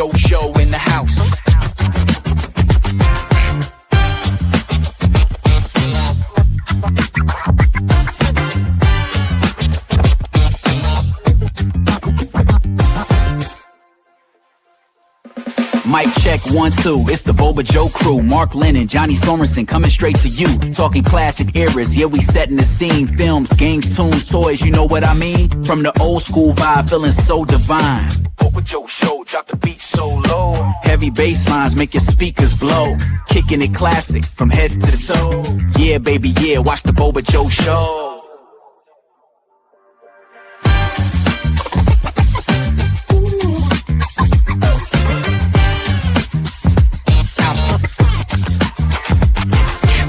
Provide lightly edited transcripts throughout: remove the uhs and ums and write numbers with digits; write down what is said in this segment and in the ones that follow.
Joe Show in the house. Mic check 1 2, it's the Boba Joe crew. Mark Lennon, Johnny Sorensen coming straight to you. Talking classic eras, yeah, we setting the scene. Films, games, tunes, toys, you know what I mean? From the old school vibe, feeling so divine. Boba Joe Show, drop the beat so low. Heavy bass lines make your speakers blow. Kicking it classic, from heads to the toe. Yeah, baby, yeah, watch the Boba Joe Show.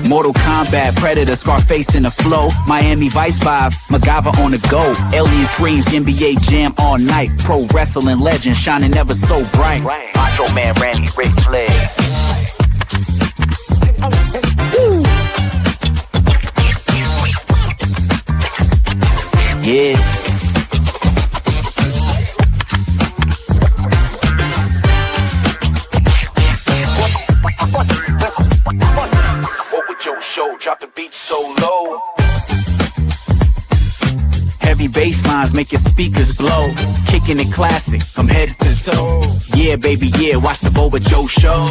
Mortal Kombat, Predator, Scarface in the flow. Miami Vice vibe, MacGyver on the go. Alien screams, NBA Jam all night. Pro wrestling legend, shining ever so bright. Macho Man Randy, Ric Flair. Yeah. Show, drop the beat so low. Heavy bass lines make your speakers blow. Kicking it classic, from head to toe. Yeah, baby, yeah, watch the Boba Joe Show.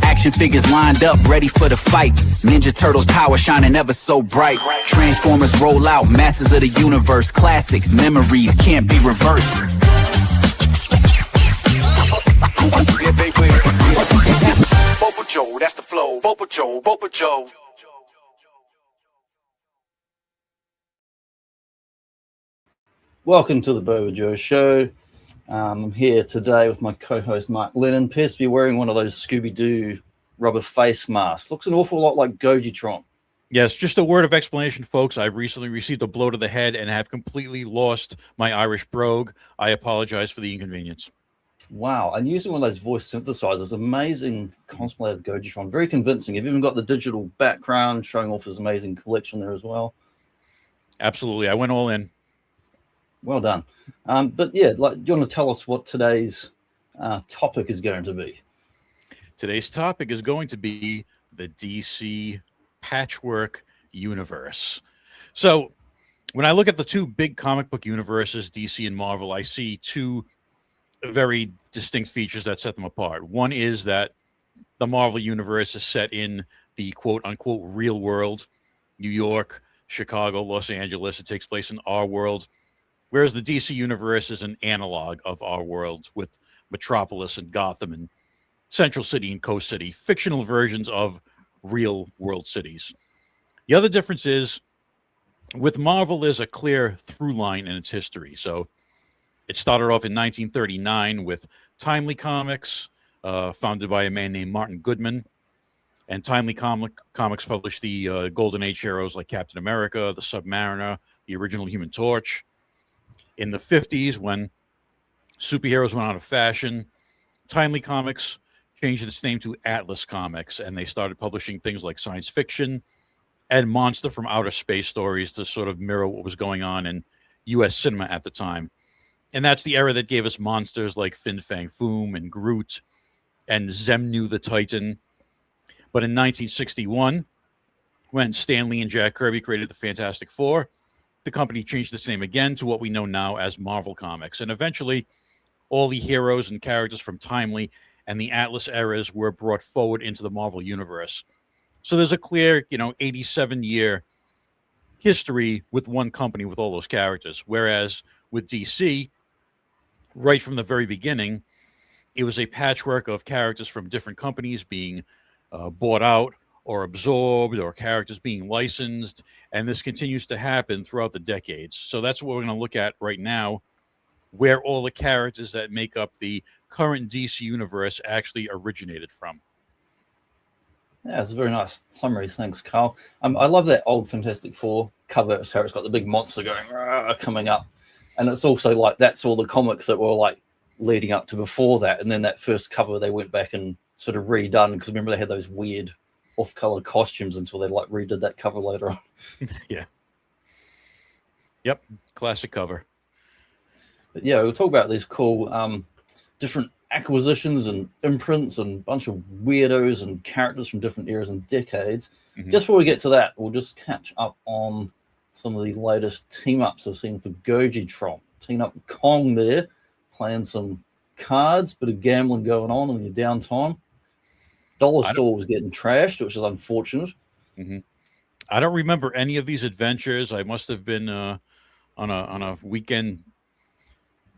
Action figures lined up, ready for the fight. Ninja Turtles power shining ever so bright. Transformers roll out, masters of the universe. Classic memories can't be reversed. Yeah, baby. Boba Joe, that's the flow. Boba Joe, Boba Joe. Welcome to the Boba Joe Show. I'm here today with my co-host Mark Lennon. Appears to be wearing one of those Scooby-Doo rubber face masks. Looks an awful lot like GOJITRON. Yes, just a word of explanation, folks. I've recently received a blow to the head and have completely lost my Irish brogue. I apologize for the inconvenience. Wow, and using one of those voice synthesizers, amazing cosplay of GOJITRON. Very convincing. You've even got the digital background showing off his amazing collection there as well. Absolutely. I went all in. Well done. But yeah, do you want to tell us what today's topic is going to be? Today's topic is going to be the DC patchwork universe. So when I look at the two big comic book universes, DC and Marvel, I see two very distinct features that set them apart. One is that the Marvel universe is set in the quote-unquote real world, New York, Chicago, Los Angeles. It takes place in our world, whereas the DC universe is an analog of our world with Metropolis and Gotham and Central City and Coast City, fictional versions of real world cities. The other difference is with Marvel, there's a clear through line in its history. So it started off in 1939 with Timely Comics, founded by a man named Martin Goodman. And Timely Comics published the Golden Age heroes like Captain America, the Submariner, the original Human Torch. In the 50s, when superheroes went out of fashion, Timely Comics changed its name to Atlas Comics, and they started publishing things like science fiction and monster from outer space stories to sort of mirror what was going on in U.S. cinema at the time. And that's the era that gave us monsters like Fin Fang Foom and Groot and Zemnu the Titan. But in 1961, when Stan Lee and Jack Kirby created the Fantastic Four, the company changed its name again to what we know now as Marvel Comics. And eventually, all the heroes and characters from Timely and the Atlas eras were brought forward into the Marvel Universe. So there's a clear, 87-year history with one company with all those characters. Whereas with DC, right from the very beginning, it was a patchwork of characters from different companies being bought out or absorbed, or characters being licensed, and this continues to happen throughout the decades. So that's what we're going to look at right now, where all the characters that make up the current DC universe actually originated from. Yeah, that's a very nice summary. Thanks, Carl. I love that old Fantastic Four cover. So it's got the big monster going coming up, and it's also like that's all the comics that were like leading up to before that, and then that first cover they went back and sort of redone, because remember they had those weird off-color costumes until they like redid that cover later on. Yeah. Yep. Classic cover. But yeah, we'll talk about these cool different acquisitions and imprints and a bunch of weirdos and characters from different eras and decades. Just before we get to that, we'll just catch up on some of these latest team-ups I've seen for GOJITRON. Team up with Kong there, playing some cards, bit of gambling going on in your downtime. Dollar store was getting trashed, which is unfortunate. I don't remember any of these adventures. I must have been on a weekend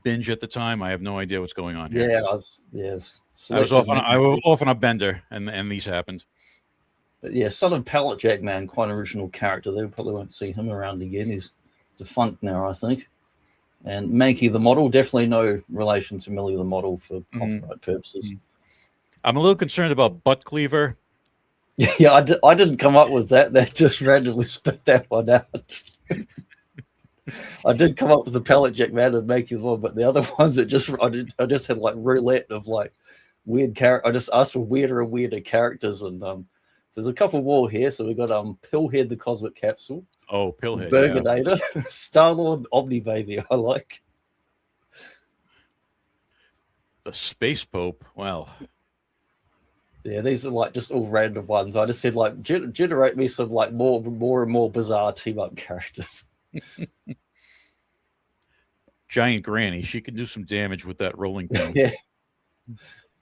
binge at the time. I have no idea what's going on here. Yeah, I was off on a bender, and these happened. But yeah, Son of Pallet Jack Man, quite an original character. They probably won't see him around again. He's defunct now, I think. And Mankey the model, definitely no relation to Millie the model for copyright purposes. I'm a little concerned about Butt Cleaver. Yeah, I didn't come up with that. They just randomly spit that one out. I did come up with the Pallet Jack Man and Mankey the one, but the other ones I just had like roulette of like weird character. I just asked for weirder and weirder characters, and there's a couple more here. So we got Pillhead the Cosmic Capsule. Oh, Pillhead. Burgonator, yeah. Star-Lord, Omni Baby, I like. The Space Pope, well. Yeah, these are like just all random ones. I just said like generate me some like more and more bizarre team-up characters. Giant Granny, she can do some damage with that rolling pin. Yeah.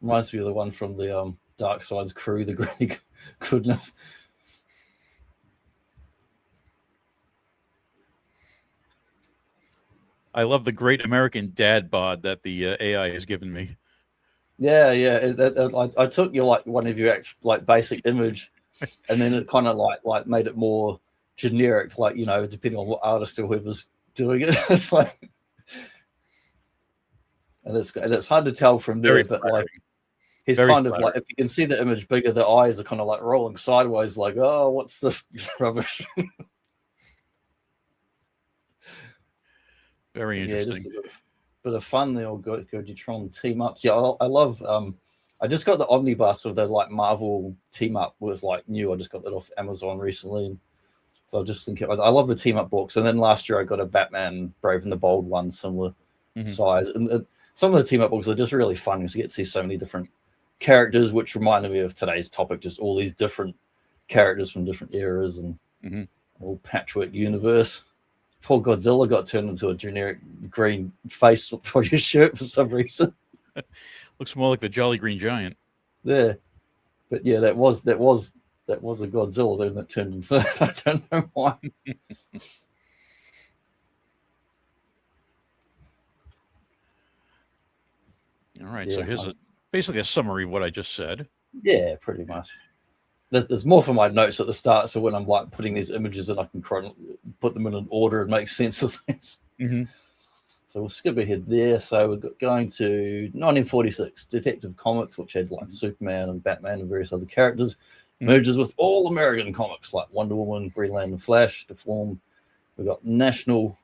Reminds me of the one from the Dark Side's crew, the Granny goodness. I love the Great American Dad bod that the AI has given me. Yeah, yeah. I took your like one of your like basic image, and then it kind of like made it more generic, like, you know, depending on what artist or whoever's doing it. It's like, and it's hard to tell from there, but like he's kind of like, if you can see the image bigger, the eyes are kind of like rolling sideways, like, oh, what's this rubbish? Very interesting. Yeah, just a bit of fun. The old GOJITRON team ups. Yeah, I love. I just got the omnibus of the like Marvel team up, was like new. I just got that off Amazon recently, so I just think I love the team up books. And then last year I got a Batman Brave and the Bold one, similar size. And some of the team up books are just really fun because you get to see so many different characters, which reminded me of today's topic. Just all these different characters from different eras and all patchwork universe. Poor Godzilla got turned into a generic green face for your shirt for some reason. Looks more like the Jolly Green Giant. Yeah, but yeah, that was a Godzilla then that turned into that. I don't know why. All right, so here's basically a summary of what I just said. Yeah, pretty much. There's more for my notes at the start, so when I'm like putting these images in, I can put them in an order and make sense of things. So we'll skip ahead there. So we're going to 1946, Detective Comics, which had like Superman and Batman and various other characters, merges with All American Comics like Wonder Woman, Green Lantern, Flash to form. We've got National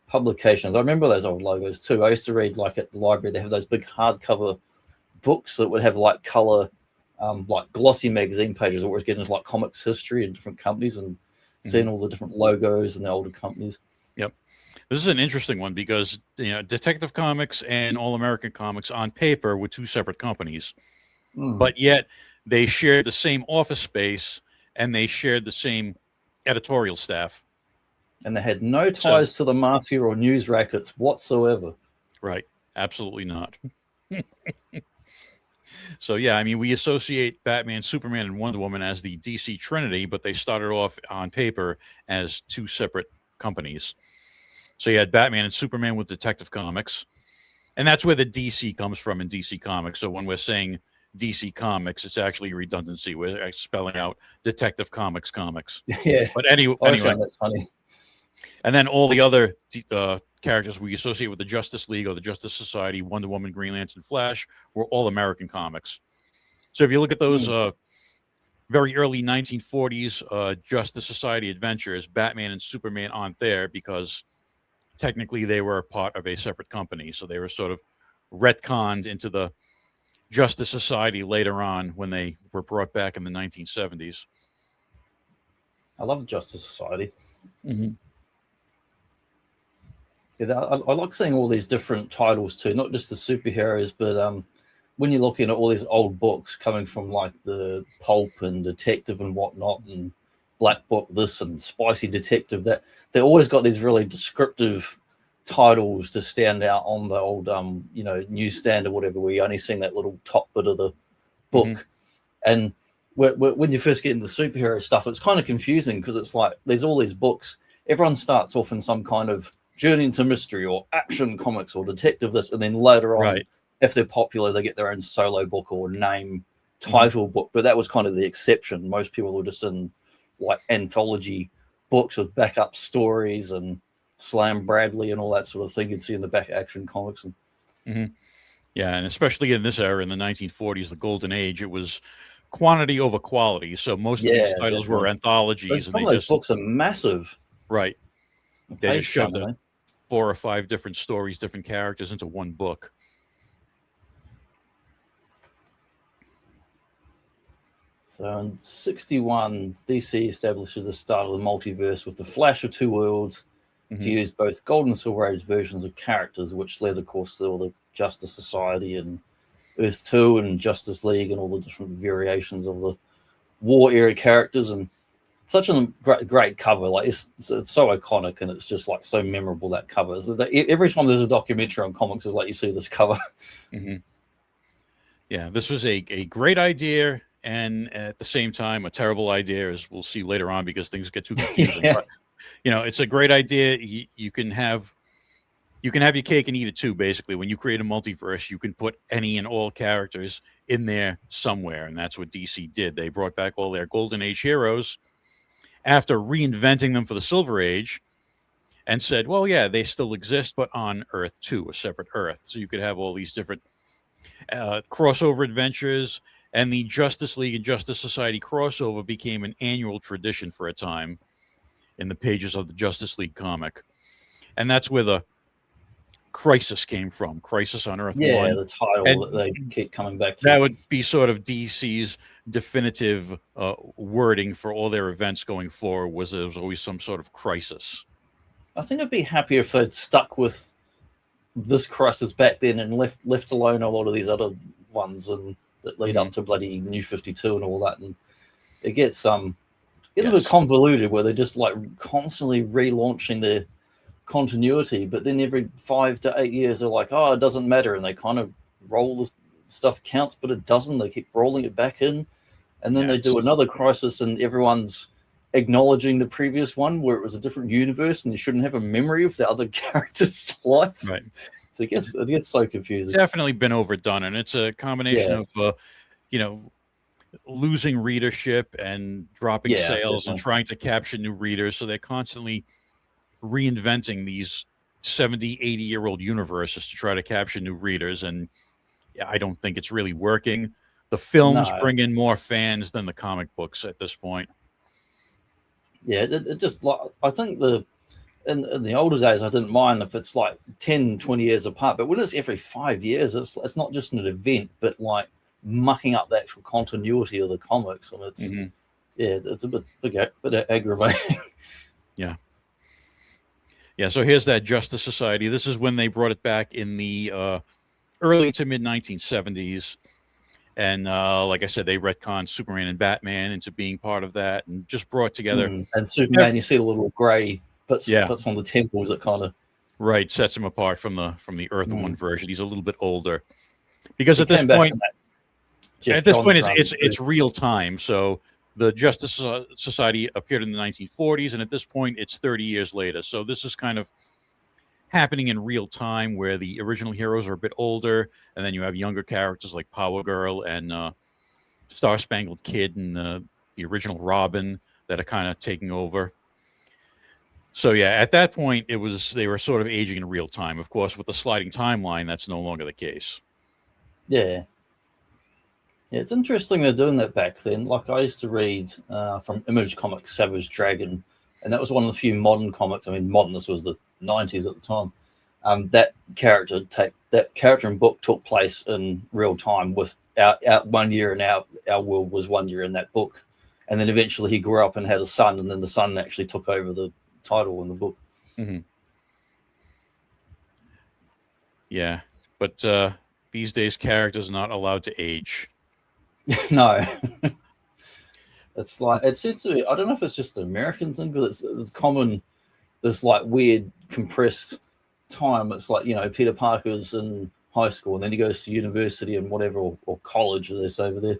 Publications. I remember those old logos too. I used to read like at the library, they have those big hardcover books that would have like color, like glossy magazine pages, always getting into like comics history and different companies and seeing all the different logos and the older companies. Yep. This is an interesting one because, you know, Detective Comics and All American Comics on paper were two separate companies, but yet they shared the same office space and they shared the same editorial staff. And they had no ties to the mafia or news rackets whatsoever. Right. Absolutely not. So, yeah, I mean, we associate Batman, Superman, and Wonder Woman as the DC Trinity, but they started off on paper as two separate companies. So you had Batman and Superman with Detective Comics, and that's where the DC comes from in DC Comics. So when we're saying DC Comics, it's actually a redundancy. We're spelling out Detective Comics comics. Yeah. But anyway, that's funny. And then all the other characters we associate with the Justice League or the Justice Society, Wonder Woman, Green Lantern, Flash, were all American comics. So if you look at those very early 1940s Justice Society adventures, Batman and Superman aren't there because technically they were part of a separate company. So they were sort of retconned into the Justice Society later on when they were brought back in the 1970s. I love the Justice Society. Yeah, I like seeing all these different titles too, not just the superheroes, but when you're looking at all these old books coming from like the pulp and detective and whatnot, and Black Book this and Spicy Detective, that they always got these really descriptive titles to stand out on the old newsstand or whatever, where you only seen that little top bit of the book. And when you first get into superhero stuff, it's kind of confusing because it's like there's all these books. Everyone starts off in some kind of journey into mystery or action comics or detective this, and then later on, if they're popular, they get their own solo book or name title book. But that was kind of the exception. Most people were just in like anthology books with backup stories and Slam Bradley and all that sort of thing you'd see in the back Action Comics. And yeah, and especially in this era in the 1940s, the golden age, it was quantity over quality. So most of these titles were anthologies. Some of those books are massive. Right. They just shoved count, 4 or 5 different stories, different characters into one book. So in 61, DC establishes the start of the multiverse with the Flash of Two Worlds to use both Gold and Silver Age versions of characters, which led, of course, to all the Justice Society and Earth 2 and Justice League and all the different variations of the war era characters. And such a great cover. Like it's so iconic, and it's just like so memorable, that cover. Every time there's a documentary on comics, it's like you see this cover. Yeah, this was a great idea, and at the same time a terrible idea, as we'll see later on, because things get too confusing. But, it's a great idea. You can have your cake and eat it too. Basically, when you create a multiverse, you can put any and all characters in there somewhere, and that's what DC did. They brought back all their Golden Age heroes after reinventing them for the Silver Age, and said, well, yeah, they still exist, but on Earth 2, a separate Earth. So you could have all these different crossover adventures, and the Justice League and Justice Society crossover became an annual tradition for a time in the pages of the Justice League comic. And that's where the Crisis came from, Crisis on Earth 1. Yeah, the title that they keep coming back to. That would be sort of DC's definitive wording for all their events going forward, was there was always some sort of crisis. I think I'd be happier if they'd stuck with this Crisis back then and left alone a lot of these other ones and that lead up to bloody New 52 and all that. And it gets a bit convoluted, where they're just like constantly relaunching their continuity, but then every 5 to 8 years they're like, oh, it doesn't matter, and they kind of roll the stuff counts, but it doesn't. They keep rolling it back in, and then they do another Crisis, and everyone's acknowledging the previous one where it was a different universe, and you shouldn't have a memory of the other character's life. Right. So it gets so confusing. It's definitely been overdone, and it's a combination of losing readership and dropping sales and trying to capture new readers. So they're constantly reinventing these 70, 80-year-old universes to try to capture new readers. And I don't think it's really working. The films bring in more fans than the comic books at this point. Yeah, it just, like, I think in the older days, I didn't mind if it's like 10, 20 years apart. But when it's every 5 years, it's not just an event, but like mucking up the actual continuity of the comics. And it's, it's a bit aggravating. Yeah. Yeah, so here's that Justice Society. This is when they brought it back in the early to mid 1970s. And like I said, they retconned Superman and Batman into being part of that, and just brought together. And Superman, you see the little gray bits on the temples that kind of sets him apart from the Earth 1 version. He's a little bit older, because at this point, it's real time. So the Justice Society appeared in the 1940s, and at this point, it's 30 years later. So this is kind of happening in real time, where the original heroes are a bit older, and then you have younger characters like Power Girl and Star Spangled Kid and the original Robin that are kind of taking over. So yeah, at that point, they were sort of aging in real time. Of course, with the sliding timeline, that's no longer the case. Yeah, it's interesting they're doing that back then. Like, I used to read from Image Comics Savage Dragon, and that was one of the few modern comics. I mean, modern, this was the 90s at the time. That character and book took place in real time, with our 1 year, and our world was 1 year in that book. And then eventually he grew up and had a son, and then the son actually took over the title in the book. Yeah, but these days characters are not allowed to age. No. It's like it seems to be, I don't know if it's just the American thing, because it's common, this like weird compressed time. It's like, you know, Peter Parker's in high school and then he goes to university and whatever, or college as they say over there.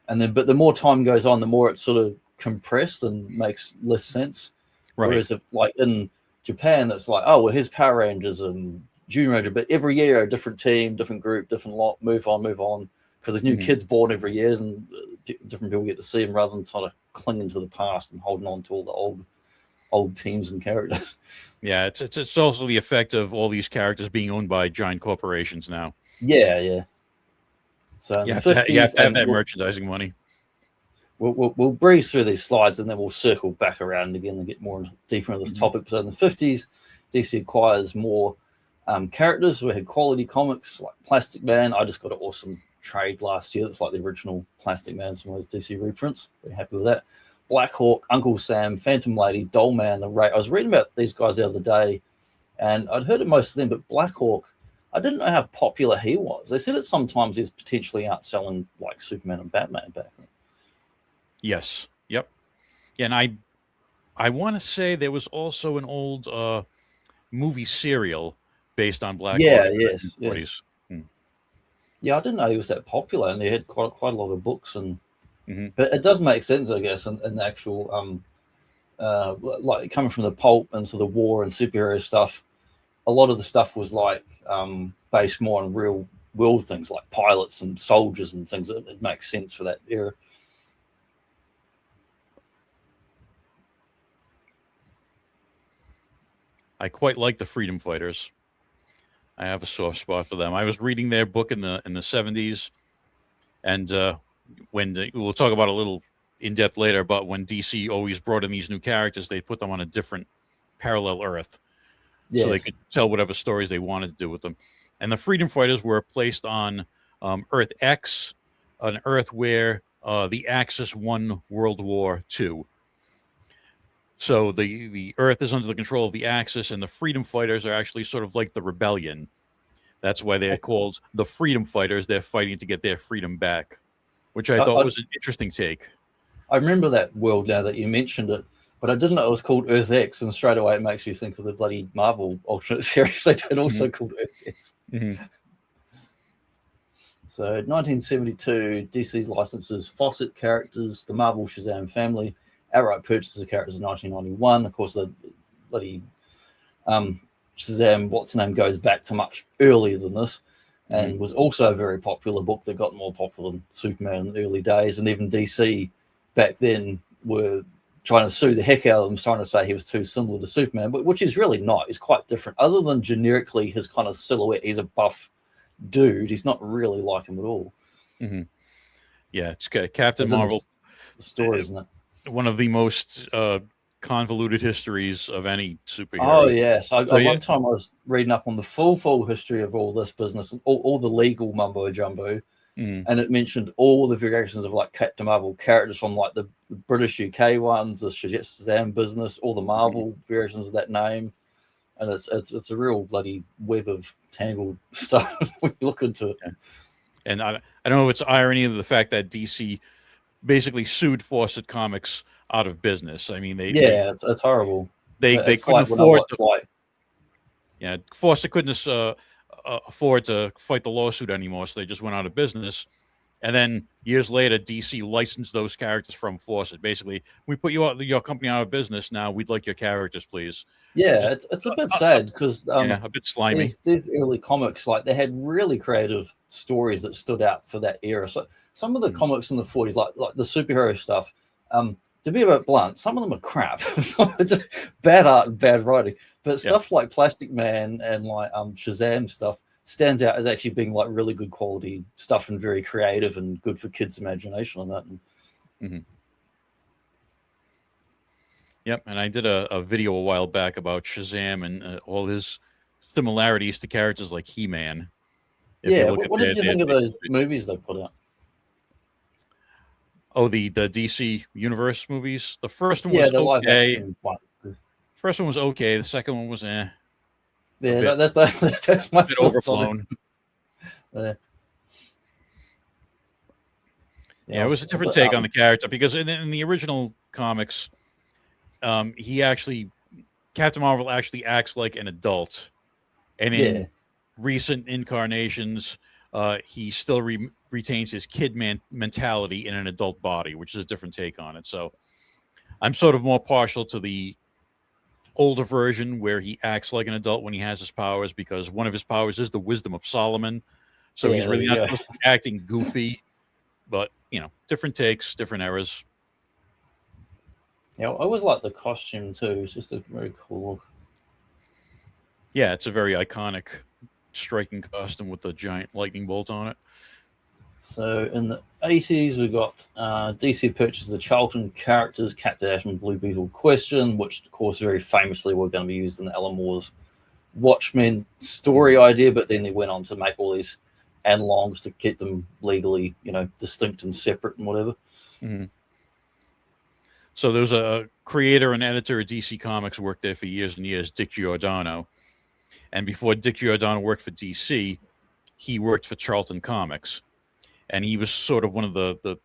And then, but the more time goes on, the more it's sort of compressed and makes less sense. Right. Whereas if, like in Japan, it's like, oh, well, here's Power Rangers and Junior Ranger, but every year a different team, different group, different lot, move on, because there's new kids born every year, and different people get to see them, rather than sort of clinging to the past and holding on to all the old teams and characters. Yeah, it's also the effect of all these characters being owned by giant corporations now. Yeah. So in You the have to 50s, have that merchandising money. We'll breeze through these slides and then we'll circle back around again and get more deeper into this topic. So in the 50s, DC acquires more characters. We had quality comics like Plastic Man. I just got an awesome trade last year that's like the original Plastic Man, some of those DC reprints. Very happy with that. Black Hawk, Uncle Sam, Phantom Lady, Doll Man, I was reading about these guys the other day, and I'd heard of most of them, but Black Hawk, I didn't know how popular he was. They said that sometimes he's potentially outselling like Superman and Batman back then. Yes. Yep. And I want to say there was also an old movie serial based on Black Hawk. Yes. Yeah, I didn't know he was that popular, and they had quite a lot of books, and but it does make sense, I guess, in the actual like coming from the pulp into the war and superhero stuff. A lot of the stuff was like based more on real world things like pilots and soldiers and things. It makes sense for that era. I quite like the Freedom Fighters. I have a soft spot for them. I was reading their book in the 70s, and we'll talk about a little in depth later. But when DC always brought in these new characters, they put them on a different parallel Earth, so they could tell whatever stories they wanted to do with them. And the Freedom Fighters were placed on Earth X, an Earth where the Axis won World War II. So the Earth is under the control of the Axis, and the Freedom Fighters are actually sort of like the rebellion. That's why they're called the Freedom Fighters. They're fighting to get their freedom back, which I thought was an interesting take. I remember that world now that you mentioned it, but I didn't know it was called Earth X, and straight away it makes you think of the bloody Marvel alternate series they did, also called Earth X. So 1972, DC licenses Fawcett characters, the Marvel Shazam family. Outright purchases the characters in 1991. Of course, the bloody Shazam, what's the name, goes back to much earlier than this, and was also a very popular book that got more popular than Superman in the early days. And even DC back then were trying to sue the heck out of him, trying to say he was too similar to Superman, but which he's really not. He's quite different. Other than generically his kind of silhouette, he's a buff dude. He's not really like him at all. Yeah, it's Captain Marvel. The story, isn't it? One of the most convoluted histories of any superhero. Oh, yes. One time I was reading up on the full history of all this business, and all the legal mumbo-jumbo, and it mentioned all the variations of like Captain Marvel characters from like the British UK ones, the Shazam business, all the Marvel versions of that name. And it's a real bloody web of tangled stuff when you look into it. And I don't know if it's irony of the fact that DC basically sued Fawcett Comics out of business. I mean, it's horrible. They couldn't afford to. Yeah, Fawcett couldn't afford to fight the lawsuit anymore, so they just went out of business. And then years later, DC licensed those characters from Fawcett. Basically, we put your company out of business now. We'd like your characters, please. Yeah, it's a bit sad because a bit slimy. These early comics, like they had really creative stories that stood out for that era. So some of the comics in the 40s, like the superhero stuff, to be a bit blunt, some of them are crap. Just bad art and bad writing. But stuff like Plastic Man and like Shazam stuff stands out as actually being like really good quality stuff and very creative and good for kids' imagination on that. Yep, and I did a video a while back about Shazam and all his similarities to characters like He-Man. What did you think of those movies they put out? Oh, the DC Universe movies. The first one was okay. First one was okay. The second one was eh. Yeah, that's my a bit thoughts on overblown. it. Yeah, it was a different take on the character because in the original comics, Captain Marvel actually acts like an adult, and in recent incarnations, he still retains his kid mentality in an adult body, which is a different take on it. So I'm sort of more partial to the older version where he acts like an adult when he has his powers, because one of his powers is the wisdom of Solomon. So he's really not supposed to be acting goofy, but different takes, different eras. Yeah, I always like the costume too. It's just a very cool look. Yeah, it's a very iconic, striking costume with the giant lightning bolt on it. So in the 80s, we got DC purchased the Charlton characters, Captain Atom, Blue Beetle, Question, which of course very famously were going to be used in Alan Moore's Watchmen story idea, but then they went on to make all these analogs to keep them legally, distinct and separate and whatever. Mm-hmm. So there was a creator and editor of DC Comics who worked there for years and years, Dick Giordano. And before Dick Giordano worked for DC, he worked for Charlton Comics. And he was sort of one of the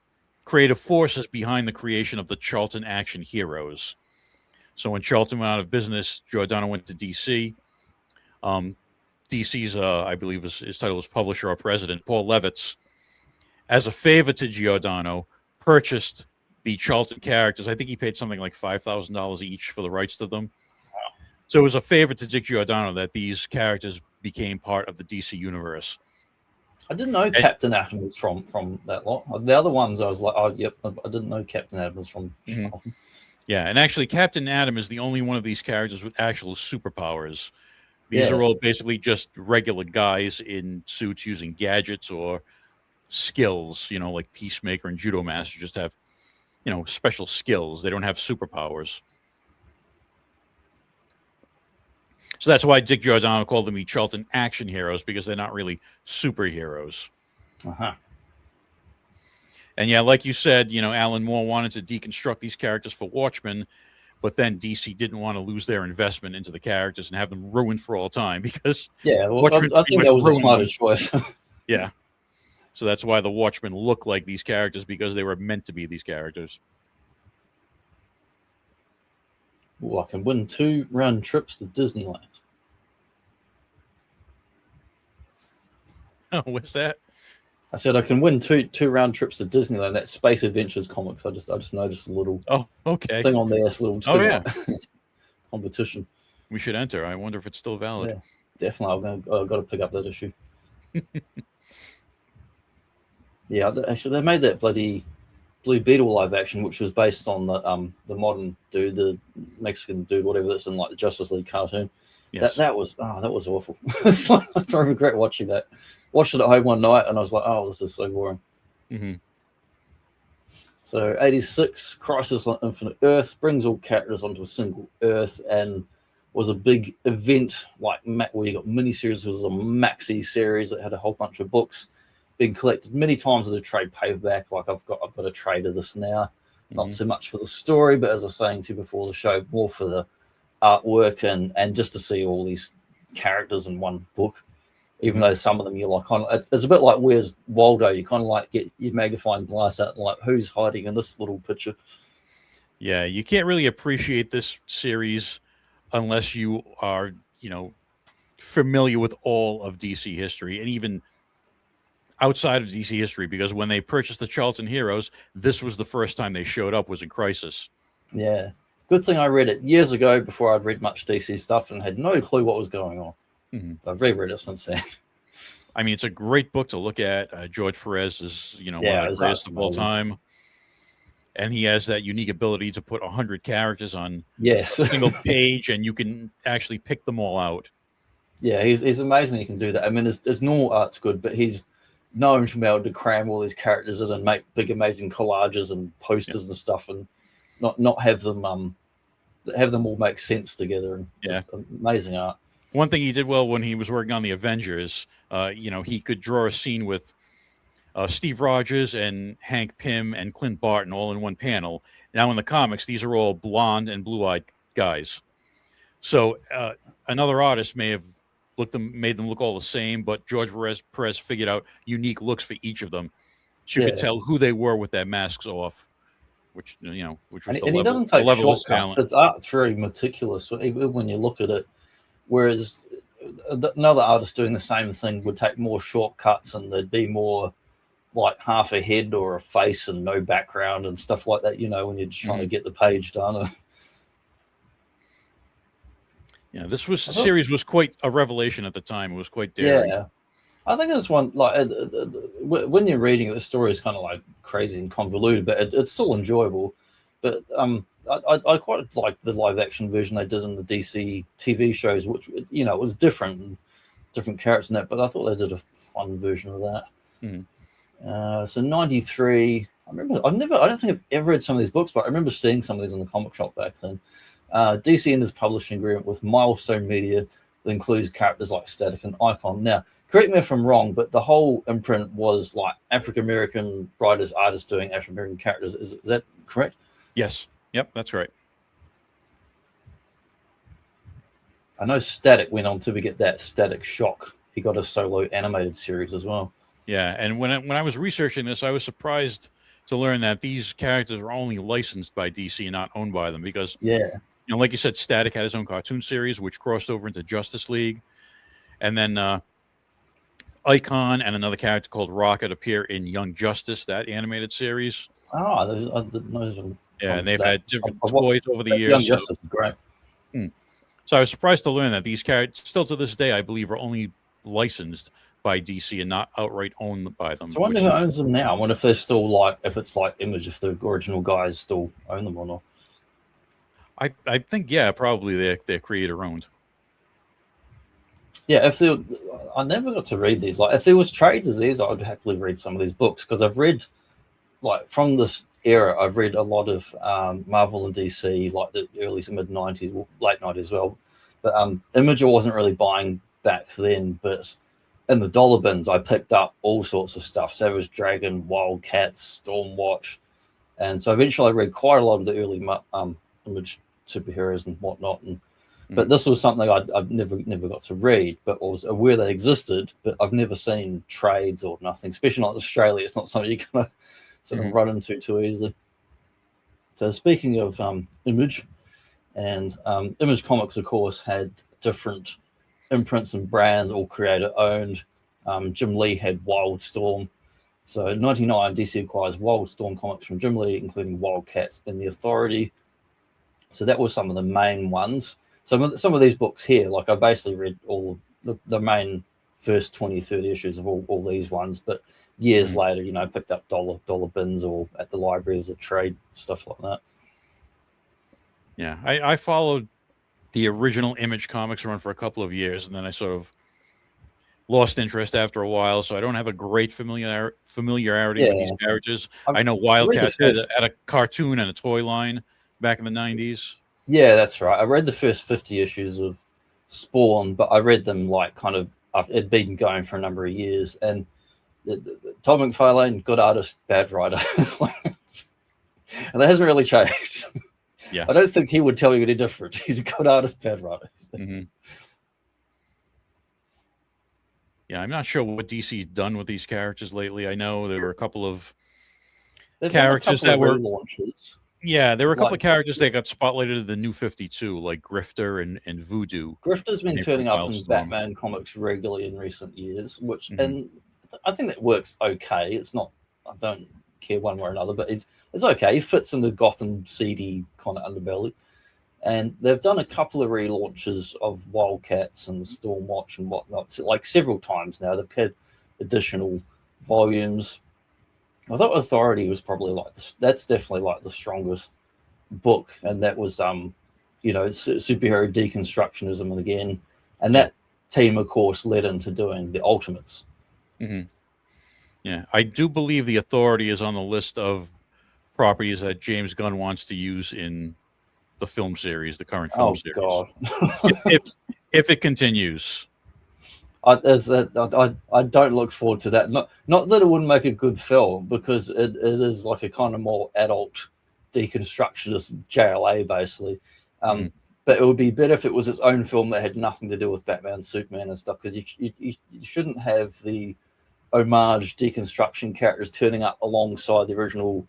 creative forces behind the creation of the Charlton Action Heroes. So when Charlton went out of business, Giordano went to DC. DC's, I believe his title was publisher or president, Paul Levitz, as a favor to Giordano, purchased the Charlton characters. I think he paid something like $5,000 each for the rights to them. So it was a favor to Dick Giordano that these characters became part of the DC universe. I didn't know Captain Atom was from that lot. The other ones, I was like, oh, yep, I didn't know Captain Atom was from Charlton. Yeah, and actually Captain Atom is the only one of these characters with actual superpowers. These are all basically just regular guys in suits using gadgets or skills, like Peacemaker and Judo Master just have, special skills. They don't have superpowers. So that's why Dick Giordano called them the Charlton Action Heroes, because they're not really superheroes. Uh-huh. And yeah, like you said, Alan Moore wanted to deconstruct these characters for Watchmen, but then DC didn't want to lose their investment into the characters and have them ruined for all time, because Watchmen I think that was a smarter choice. Yeah. So that's why the Watchmen look like these characters, because they were meant to be these characters. Ooh, I can win 2 round trips to Disneyland. Oh, what's that? I said I can win two round trips to Disneyland. That's Space Adventures comics. I just noticed a little thing on there. It's a little competition. We should enter. I wonder if it's still valid. Yeah, definitely. I've got to pick up that issue. Yeah, actually, they made that bloody Blue Beetle live action, which was based on the modern dude, the Mexican dude, whatever that's in like the Justice League cartoon. Yes. That was awful. I don't regret watching that. Watched it at home one night and I was like, oh, this is so boring. Mm-hmm. So 86, Crisis on Infinite Earth brings all characters onto a single Earth and was a big event like where you got miniseries. It was a maxi series that had a whole bunch of books being collected many times as a trade paperback. Like I've got a trade of this now. Not so much for the story, but as I was saying to you before the show, more for the artwork and just to see all these characters in one book. Even though some of them you're like, it's a bit like Where's Waldo? You kind of like get your magnifying glass out and like, who's hiding in this little picture? Yeah, you can't really appreciate this series unless you are, familiar with all of DC history and even outside of DC history, because when they purchased the Charlton Heroes, this was the first time they showed up, was in Crisis. Yeah. Good thing I read it years ago before I'd read much DC stuff and had no clue what was going on. Mm-hmm. I've reread it since then. I mean, it's a great book to look at. George Perez is, one of the greatest of all time. And he has that unique ability to put 100 characters on a single page, and you can actually pick them all out. Yeah, he's amazing. He can do that. I mean, his normal art's good, but he's known for being able to cram all these characters in and make big, amazing collages and posters and stuff, and not have them all make sense together. And amazing art. One thing he did well when he was working on the Avengers, he could draw a scene with Steve Rogers and Hank Pym and Clint Barton all in one panel. Now in the comics, these are all blonde and blue-eyed guys. So another artist may have made them look all the same, but George Perez figured out unique looks for each of them. So you could tell who they were with their masks off, which was and the he level, doesn't take the level of shortcuts. talent. It's art's very meticulous even when you look at it. Whereas another artist doing the same thing would take more shortcuts, and there'd be more like half a head or a face and no background and stuff like that, when you're just trying to get the page done. Yeah, this series was quite a revelation at the time. It was quite daring. Yeah, I think it's one, like, when you're reading it, the story is kind of like crazy and convoluted, but it's still enjoyable. But I quite like the live action version they did in the DC TV shows, which it was different characters in that, but I thought they did a fun version of that. So 93. I don't think I've ever read some of these books, but I remember seeing some of these in the comic shop back then. DC enters publishing agreement with Milestone Media that includes characters like Static and Icon. Now, correct me if I'm wrong, but the whole imprint was like African American writers, artists doing African American characters. Is that correct? Yes. Yep, that's right. I know Static went on to get that Static Shock. He got a solo animated series as well. Yeah, and when I was researching this, I was surprised to learn that these characters are only licensed by DC and not owned by them, because like you said, Static had his own cartoon series which crossed over into Justice League, and then Icon and another character called Rocket appear in Young Justice, that animated series. Those and they've had different toys over the years. Young Justice is great. So I was surprised to learn that these characters, still to this day, I believe, are only licensed by DC and not outright owned by them. So I wonder who owns them now. I wonder if they're still if it's like Image, if the original guys still own them or not. I think, probably they're creator owned. Yeah, I never got to read these. Like, if there was trades of these, I'd happily read some of these books, because I've read, like, from this era, I've read a lot of Marvel and DC, like the early to mid 90s, late 90s as well. But Image I wasn't really buying back then, but in the dollar bins, I picked up all sorts of stuff: Savage Dragon, Wildcats, Stormwatch, and so eventually I read quite a lot of the early Image superheroes and whatnot. But this was something I've never got to read, but was aware they existed, but I've never seen trades or nothing. Especially not in Australia, it's not something you can sort of run into too easily. So speaking of Image, and Image Comics, of course, had different imprints and brands, all creator owned. Jim Lee had Wildstorm. So in 1999, DC acquires Wildstorm comics from Jim Lee, including Wildcats and The Authority. So that was some of the main ones. Some of these books here, like, I basically read all the main first 20, 30 issues of all these ones, but years later, picked up dollar bins or at the library as a trade, stuff like that. Yeah, I followed the original Image Comics run for a couple of years, and then I sort of lost interest after a while, so I don't have a great familiarity with these characters. I know Wildcats had a cartoon and a toy line back in the 90s. Yeah, that's right. I read the first 50 issues of Spawn, but I read them like kind of, it'd been going for a number of years, and Todd McFarlane, good artist, bad writer. And that hasn't really changed. Yeah, I don't think he would tell you any different. He's a good artist, bad writer. Yeah, I'm not sure what DC's done with these characters lately. I know there were a couple of characters that were launches. Yeah, there were a couple of characters that got spotlighted in the New 52, like Grifter and Voodoo. Grifter's been turning up in Batman comics regularly in recent years, which and I think that works okay. It's not, I don't care one way or another, but it's okay. He fits in the Gotham seedy kind of underbelly. And they've done a couple of relaunches of Wildcats and Stormwatch and whatnot, like several times now. They've had additional volumes. I thought Authority was probably that's definitely like the strongest book, and that was superhero deconstructionism again, and that team, of course, led into doing the Ultimates. Yeah, I do believe the Authority is on the list of properties that James Gunn wants to use in the film series, the current film series. God. if it continues. I don't look forward to that. Not that it wouldn't make a good film, because it is like a kind of more adult deconstructionist JLA, basically. But But it would be better if it was its own film that had nothing to do with Batman, Superman, and stuff. Because you shouldn't have the homage deconstruction characters turning up alongside the original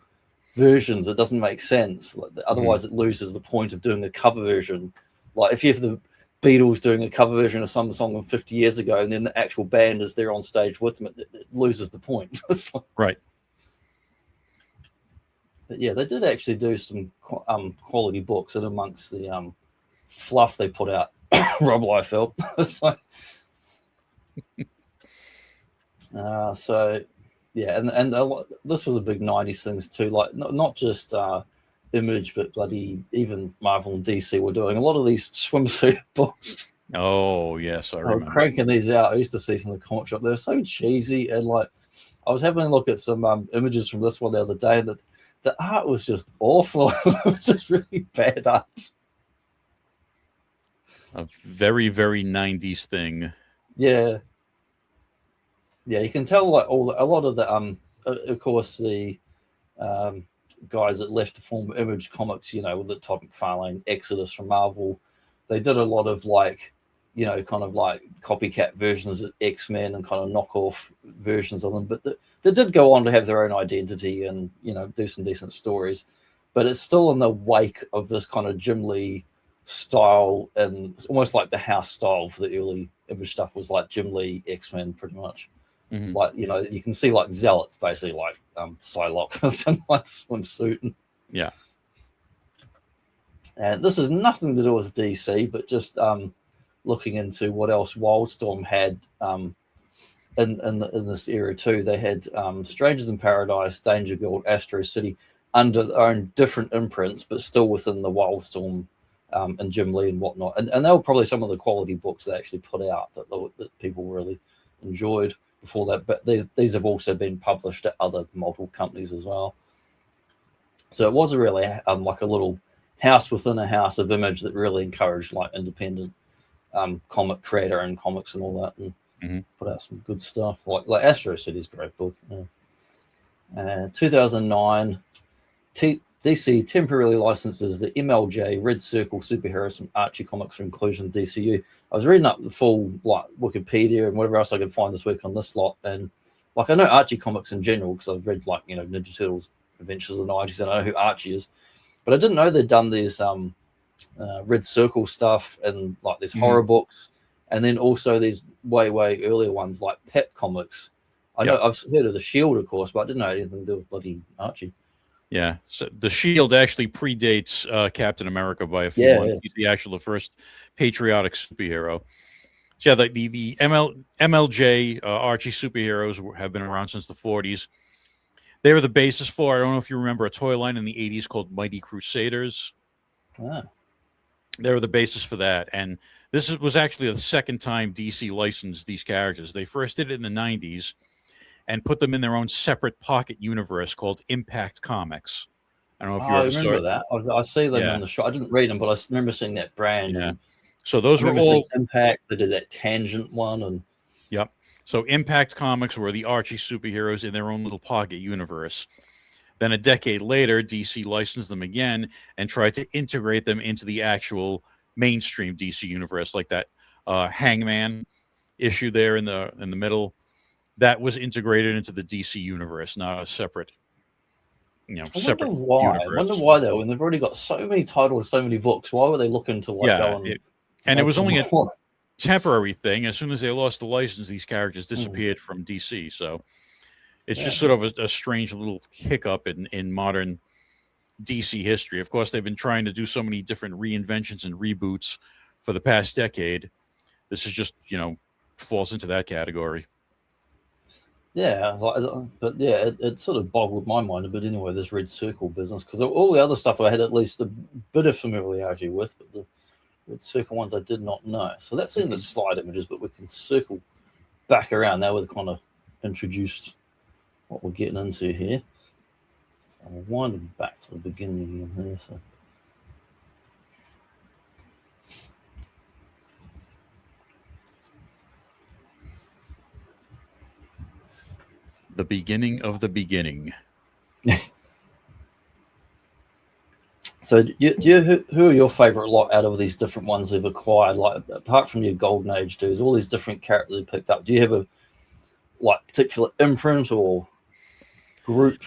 versions. It doesn't make sense. Otherwise, it loses the point of doing a cover version. Like if you have the Beatles doing a cover version of some song 50 years ago, and then the actual band is there on stage with them, it loses the point. Right. But yeah, they did actually do some quality books, and amongst the fluff they put out, Rob Liefeld. So yeah, and this was a big 90s things too, like not just Image, but bloody even Marvel and DC were doing a lot of these swimsuit books. Oh yes, I remember cranking these out. I used to see some in the comic shop. They're so cheesy, and like I was having a look at some images from this one the other day, that the art was just awful. It was just really bad art. A very, very 90s thing. Yeah, you can tell like a lot of the of course the guys that left to form Image Comics, with the Todd McFarlane Exodus from Marvel, they did a lot of like, kind of like copycat versions of X-Men and kind of knockoff versions of them, but they did go on to have their own identity and do some decent stories. But it's still in the wake of this kind of Jim Lee style, and it's almost like the house style for the early Image stuff was like Jim Lee X-Men pretty much. Like you can see like Zealots basically like Psylocke or some like swimsuit. Yeah. And this has nothing to do with DC, but just looking into what else Wildstorm had in this era too. They had Strangers in Paradise, Danger Girl, Astro City under their own different imprints, but still within the Wildstorm and Jim Lee and whatnot. And they were probably some of the quality books they actually put out that people really enjoyed before that. But these have also been published at other multiple companies as well. So it was really like a little house within a house of Image that really encouraged like independent comic creator and comics and all that, and put out some good stuff. Like Astro City's a great book. 2009, DC temporarily licenses the MLJ Red Circle superheroes from Archie Comics for inclusion in DCU. I was reading up the full like Wikipedia and whatever else I could find this week on this lot, and like I know Archie Comics in general because I've read like Ninja Turtles Adventures of the 90s, and I know who Archie is, but I didn't know they'd done these Red Circle stuff and like these horror books, and then also these way earlier ones like Pep Comics. I know I've heard of the Shield, of course, but I didn't know anything to do with bloody Archie. Yeah, so the Shield actually predates Captain America by a few months. He's the first patriotic superhero. So yeah, the MLJ Archie superheroes have been around since the 40s. They were the basis for, I don't know if you remember, a toy line in the 80s called Mighty Crusaders. They were the basis for that. And this was actually the second time DC licensed these characters. They first did it in the 90s and put them in their own separate pocket universe called Impact Comics. I don't know if you ever remember that. I see them on the show. I didn't read them, but I remember seeing that brand. Yeah. So those were all Impact. They did that Tangent one, and so Impact Comics were the Archie superheroes in their own little pocket universe. Then a decade later, DC licensed them again and tried to integrate them into the actual mainstream DC universe, like that Hangman issue there in the middle. That was integrated into the DC universe, not a separate, separate why. universe. I wonder why though, when they've already got so many titles, so many books. Why were they looking to like go and it was only a temporary thing. As soon as they lost the license, these characters disappeared from DC. So it's just sort of a strange little hiccup in modern DC history. Of course, they've been trying to do so many different reinventions and reboots for the past decade. This is just, falls into that category. Yeah, but yeah, it sort of boggled my mind a bit anyway, this Red Circle business, because all the other stuff I had at least a bit of familiarity with, but the Red Circle ones I did not know. So that's in the slide images, but we can circle back around. Now we've kind of introduced what we're getting into here. So I'll wind them back to the beginning again here. So the beginning of the beginning. So, who are your favorite lot out of these different ones they've acquired? Like, apart from your Golden Age dudes, all these different characters they picked up. Do you have a particular imprint or group?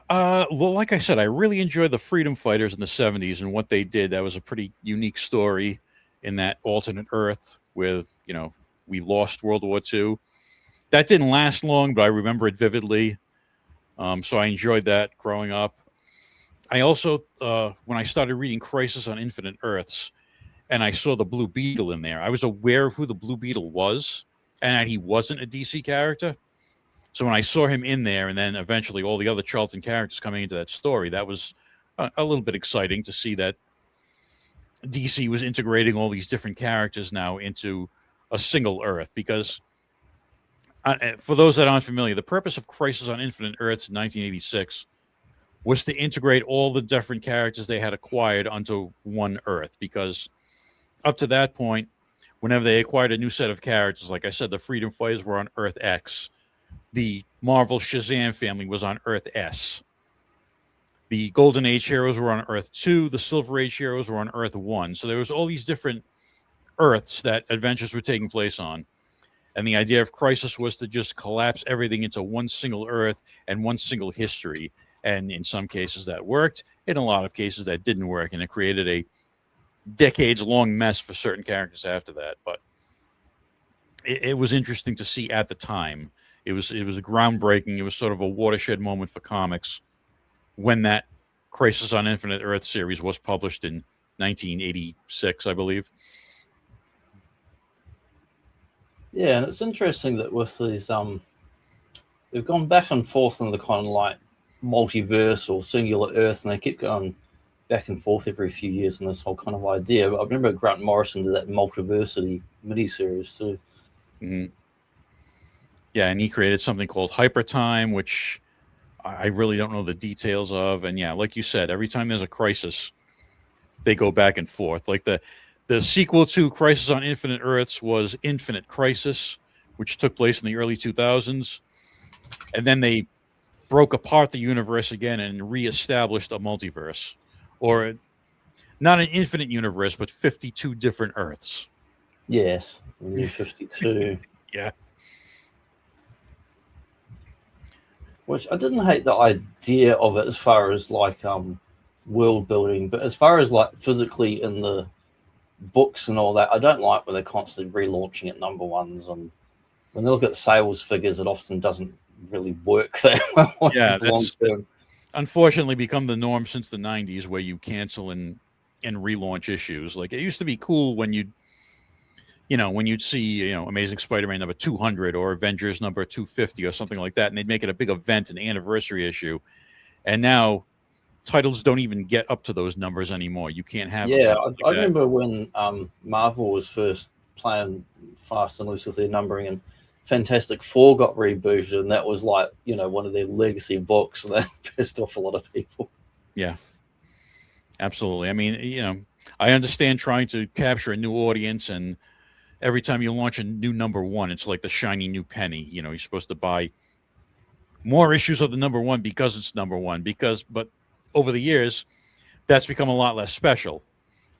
Well, like I said, I really enjoyed the Freedom Fighters in the 70s and what they did. That was a pretty unique story in that alternate Earth where, we lost World War II. That didn't last long, but I remember it vividly. So I enjoyed that growing up. I also, when I started reading Crisis on Infinite Earths, and I saw the Blue Beetle in there, I was aware of who the Blue Beetle was, and that he wasn't a DC character. So when I saw him in there, and then eventually all the other Charlton characters coming into that story, that was a little bit exciting to see that DC was integrating all these different characters now into a single Earth. Because for those that aren't familiar, the purpose of Crisis on Infinite Earths in 1986 was to integrate all the different characters they had acquired onto one Earth. Because up to that point, whenever they acquired a new set of characters, like I said, the Freedom Fighters were on Earth X. The Marvel Shazam family was on Earth S. The Golden Age heroes were on Earth 2. The Silver Age heroes were on Earth 1. So there was all these different Earths that adventures were taking place on. And the idea of Crisis was to just collapse everything into one single Earth and one single history. And in some cases that worked. In a lot of cases that didn't work. And it created a decades-long mess for certain characters after that. But it was interesting to see at the time. It was groundbreaking. It was sort of a watershed moment for comics when that Crisis on Infinite Earth series was published in 1986, I believe. Yeah, and it's interesting that with these, they've gone back and forth in the kind of like multiverse or singular Earth, and they keep going back and forth every few years in this whole kind of idea. But I remember Grant Morrison did that Multiversity miniseries too. Mm-hmm. Yeah, and he created something called Hypertime, which I really don't know the details of. And yeah, like you said, every time there's a crisis, they go back and forth. Like the sequel to Crisis on Infinite Earths was Infinite Crisis, which took place in the early 2000s. And then they broke apart the universe again and reestablished a multiverse. Or not an infinite universe, but 52 different Earths. Yes, New 52. Yeah. Which I didn't hate the idea of it as far as like world building, but as far as like physically in the books and all that, I don't like when they're constantly relaunching at number ones. And when they look at sales figures, it often doesn't really work that well. Yeah, that's unfortunately become the norm since the 90s, where you cancel and relaunch issues. Like it used to be cool when you'd see, Amazing Spider-Man number 200 or Avengers number 250 or something like that, and they'd make it a big event, an anniversary issue. And now titles don't even get up to those numbers anymore. You can't have. Yeah, I remember when Marvel was first playing fast and loose with their numbering, and Fantastic Four got rebooted, and that was like, one of their legacy books, and that pissed off a lot of people. Yeah, absolutely. I mean, I understand trying to capture a new audience, and every time you launch a new number one, it's like the shiny new penny. You're supposed to buy more issues of the number one because it's number one. But over the years, that's become a lot less special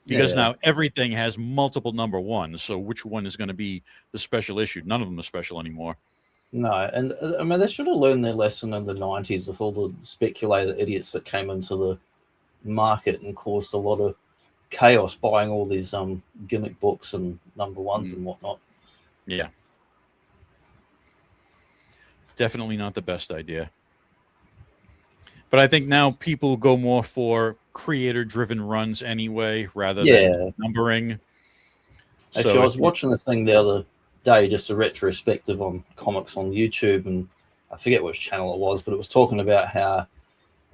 because now everything has multiple number ones. So which one is going to be the special issue? None of them are special anymore. No, and I mean, they should have learned their lesson in the 90s with all the speculator idiots that came into the market and caused a lot of chaos buying all these gimmick books and number ones and whatnot. Yeah. Definitely not the best idea. But I think now people go more for creator-driven runs anyway, rather than numbering. Actually, I was watching this thing the other day, just a retrospective on comics on YouTube, and I forget which channel it was, but it was talking about how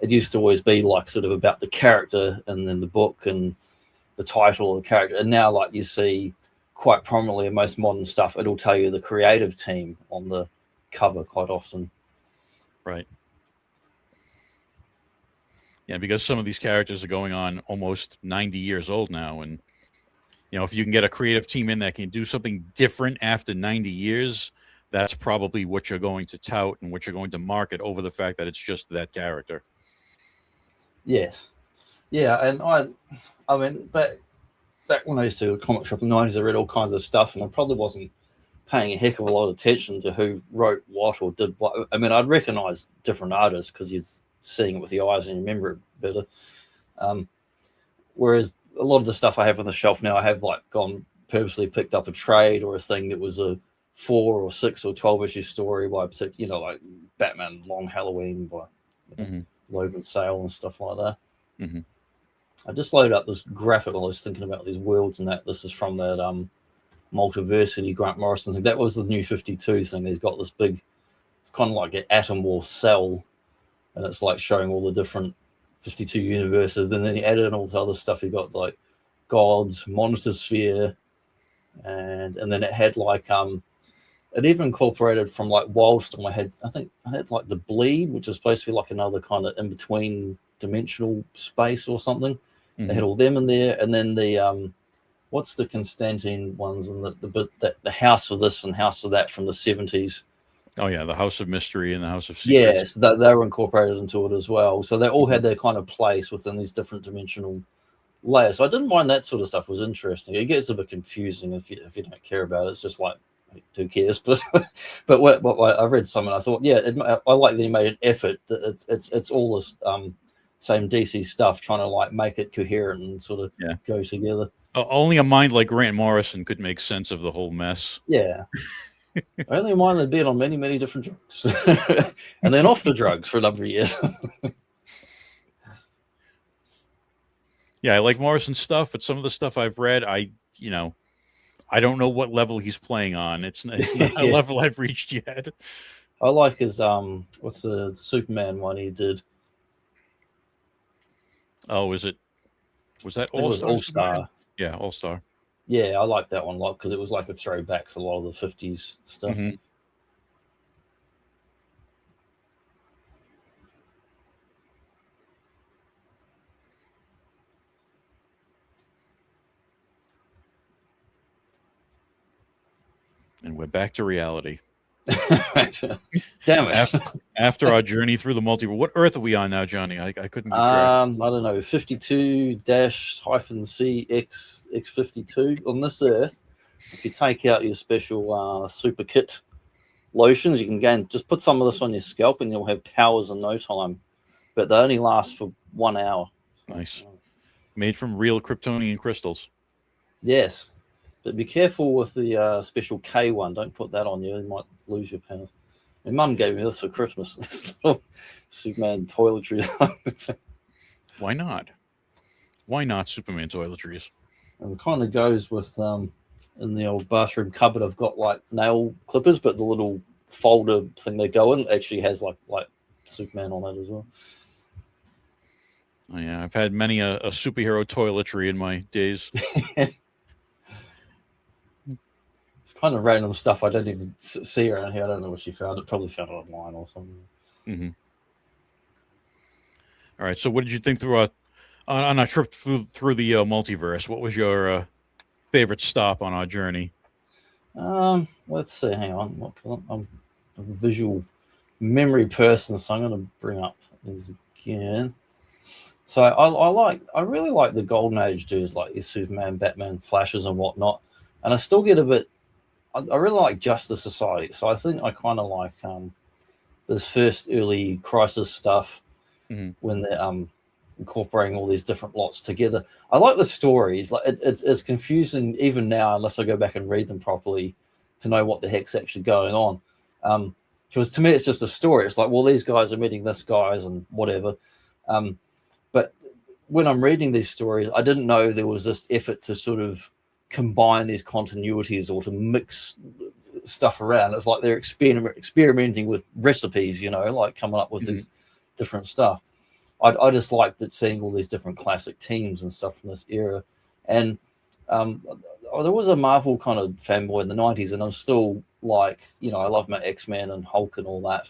it used to always be like sort of about the character and then the book and the title of the character. And now, like, you see quite prominently in most modern stuff, it'll tell you the creative team on the cover quite often. Right. Yeah, because some of these characters are going on almost 90 years old now. And, if you can get a creative team in that can do something different after 90 years, that's probably what you're going to tout and what you're going to market over the fact that it's just that character. Yes. Yeah, and I mean, back when I used to go to a comic shop in the 90s, I read all kinds of stuff, and I probably wasn't paying a heck of a lot of attention to who wrote what or did what. I mean, I'd recognize different artists because you're seeing it with the eyes and you remember it better. Whereas a lot of the stuff I have on the shelf now, I have like gone purposely picked up a trade or a thing that was a 4 or 6 or 12 issue story by a particular, you know, like Batman Long Halloween by Logan Sale and stuff like that. I just loaded up this graphic while I was thinking about these worlds and that. This is from that Multiversity Grant Morrison thing. That was the new 52 thing. He's got this big, it's kind of like an Atom War cell, and it's like showing all the different 52 universes. Then he added in all this other stuff. He got like gods, Monitor Sphere, and then it had like it even incorporated from like Wildstorm. I had like the Bleed, which is supposed to be like another kind of in between dimensional space or something. They had all them in there, and then the what's the Constantine ones and the House of this and House of that from the 70s. Oh yeah, the House of Mystery and the House of Secrets. Secrets. Yes, they were incorporated into it as well. So they all had their kind of place within these different dimensional layers. So I didn't mind that sort of stuff. Was interesting. It gets a bit confusing if you don't care about it. It's just like, who cares? But what I read some and I thought, yeah, I like that he made an effort. That it's all this same DC stuff, trying to like make it coherent and sort of go together. Only a mind like Grant Morrison could make sense of the whole mess. Yeah. Only a mind that had been on many, many different drugs. And then off the drugs for a number of years. Yeah, I like Morrison's stuff, but some of the stuff I've read, I don't know what level he's playing on. It's not a level I've reached yet. I like his what's the Superman one he did? Oh, was that All Star? Yeah, All Star. Yeah, I like that one a lot because it was like a throwback to a lot of the 50s stuff. And we're back to reality. Damn it. After our journey through the multiverse. What Earth are we on now, Johnny? I couldn't keep track. I don't know, 52-X-52. On this Earth, if you take out your special super kit lotions, you can just put some of this on your scalp and you'll have powers in no time. But they only last for 1 hour. Nice. Made from real Kryptonian crystals. Yes. But be careful with the special K one. Don't put that on you. You might lose your powers. My mum gave me this for Christmas. This little Superman toiletries. Why not? Why not Superman toiletries? And it kind of goes with in the old bathroom cupboard. I've got like nail clippers, but the little folder thing they go in actually has like Superman on that as well. Oh yeah, I've had many a superhero toiletry in my days. It's kind of random stuff I don't even see around here. I don't know where she found it. Probably found it online or something. All right. So, what did you think on our trip through the multiverse? What was your favorite stop on our journey? Let's see. Hang on. I'm a visual memory person, so I'm going to bring up these again. So I really like the Golden Age dudes, like your Superman, Batman, Flashes, and whatnot. And I still get a bit. I really like Justice Society, so I think I kind of like this first early Crisis stuff when they're incorporating all these different lots together. I like the stories. Like it's confusing even now, unless I go back and read them properly to know what the heck's actually going on. Because to me, it's just a story. It's like, well, these guys are meeting this guys and whatever. But when I'm reading these stories, I didn't know there was this effort to sort of combine these continuities or to mix stuff around. It's like they're experimenting with recipes, like coming up with these different stuff. I just liked seeing all these different classic teams and stuff from this era. And there was a Marvel kind of fanboy in the 90s, and I'm still like, I love my X-Men and Hulk and all that.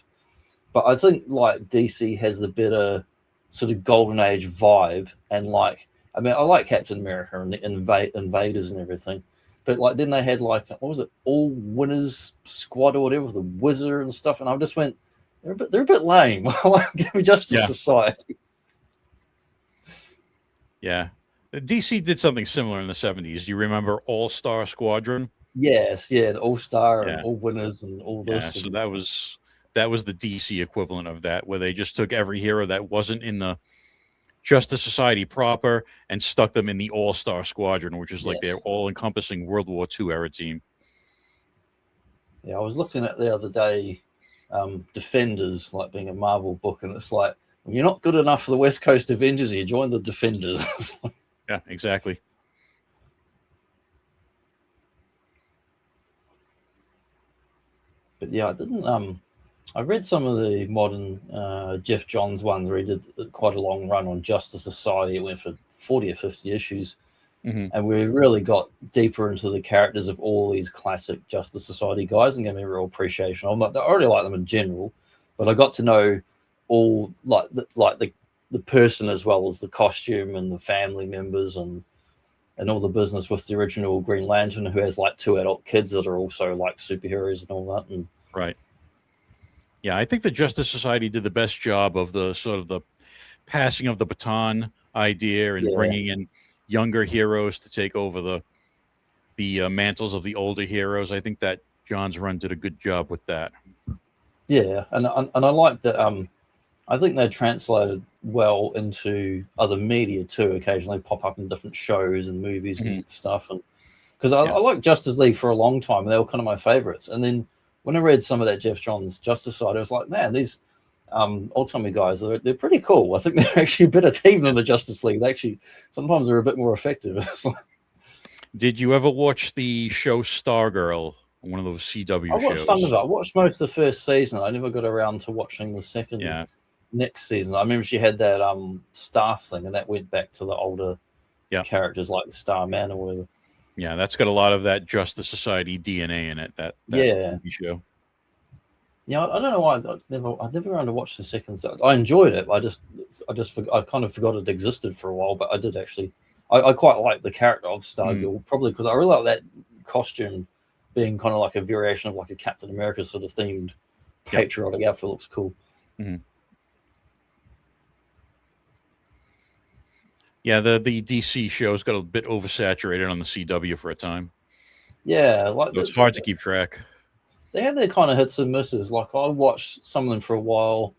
But I think like DC has the better sort of Golden Age vibe, and like, I mean, I like Captain America and the Invaders and everything, but like then they had like, what was it, All Winners Squad or whatever, the Wizard and stuff, and I just went, they're a bit lame. Give me Justice Society. Yeah. DC did something similar in the 70s. Do you remember All-Star Squadron? Yes, yeah, the All-Star and Yeah. All Winners and all Yeah, this. so And, that was the DC equivalent of that, where they just took every hero that wasn't in the Justice Society proper and stuck them in the All-Star Squadron, which is like their yes. all-encompassing World War II era team. Yeah, I was looking at the other day, Defenders, like being a Marvel book, and it's like, when you're not good enough for the West Coast Avengers, you join the Defenders. Yeah, exactly. But yeah, I didn't. I read some of the modern Jeff Johns ones where he did quite a long run on Justice Society. It went for 40 or 50 issues. Hmm. And we really got deeper into the characters of all these classic Justice Society guys and gave me a real appreciation of them. I already like them in general, but I got to know all the person as well as the costume and the family members and all the business with the original Green Lantern, who has like 2 adult kids that are also like superheroes and all that. And Right. Yeah, I think the Justice Society did the best job of the sort of the passing of the baton idea and yeah, bringing in younger heroes to take over the mantles of the older heroes. I think that John's run did a good job with that. yeah, and I like that. I think they translated well into other media too. Occasionally pop up in different shows and movies and stuff. And because I like Justice League for a long time, and they were kind of my favorites. And then when I read some of that Jeff Johns Justice Side, I was like, man, these old-timey guys, they're pretty cool. I think they're actually a better team than the Justice League. They actually sometimes they're a bit more effective. Did you ever watch the show Stargirl, one of those CW I watched shows? some of it. I watched most of the first season. I never got around to watching the second. Yeah. Next season. I remember she had that staff thing, and that went back to the older characters like the Starman or whatever. Yeah, that's got a lot of that Justice Society DNA in it. That TV show. Yeah, I don't know why I never got around to watch the second. I enjoyed it. I kind of forgot it existed for a while, but I did actually. I quite like the character of Stargirl, probably because I really like that costume being kind of like a variation of like a Captain America sort of themed patriotic outfit. Looks cool. Mm-hmm. Yeah, the DC shows got a bit oversaturated on the CW for a time. Yeah, so it's hard to keep track. They had their kind of hits and misses. Like I watched some of them for a while.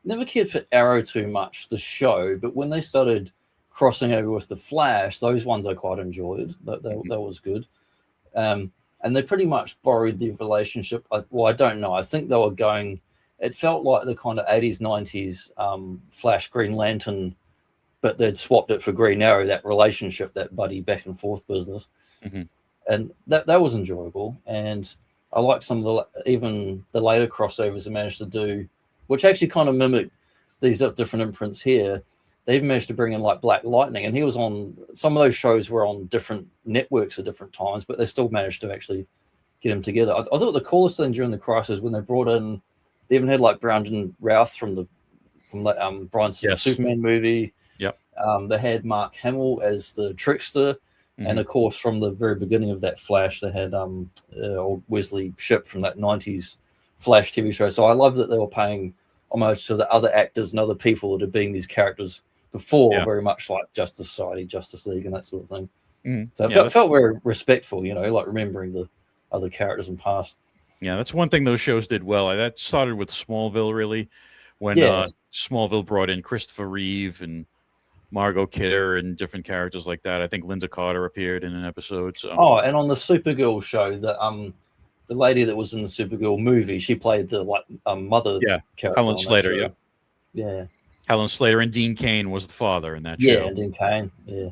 Never cared for Arrow too much, the show, but when they started crossing over with the Flash, those ones I quite enjoyed. That was good. And they pretty much borrowed the relationship. Well, I don't know. I think they were going. It felt like the kind of 80s, 90s Flash Green Lantern, but they'd swapped it for Green Arrow, that relationship, that buddy back and forth business. And that was enjoyable. And I like some of even the later crossovers they managed to do, which actually kind of mimic these different imprints here. They even managed to bring in like Black Lightning, and he was on some of those shows were on different networks at different times, but they still managed to actually get him together. I thought the coolest thing during the crisis when they brought in, they even had like Brandon Routh from the Bryan Singer Superman movie. Yep. They had Mark Hamill as the trickster, and of course from the very beginning of that Flash, they had old Wesley Shipp from that 90s Flash TV show. So I love that they were paying homage to the other actors and other people that had been these characters before, very much like Justice Society, Justice League, and that sort of thing. So it felt very respectful, like remembering the other characters in past. Yeah, that's one thing those shows did well. That started with Smallville, really, when Smallville brought in Christopher Reeve and Margot Kidder and different characters like that. I think Linda Carter appeared in an episode. So. Oh, and on the Supergirl show, the lady that was in the Supergirl movie, she played the mother character. Helen Slater, yeah. Helen Slater, and Dean Cain was the father in that show. Yeah, Dean Cain, yeah.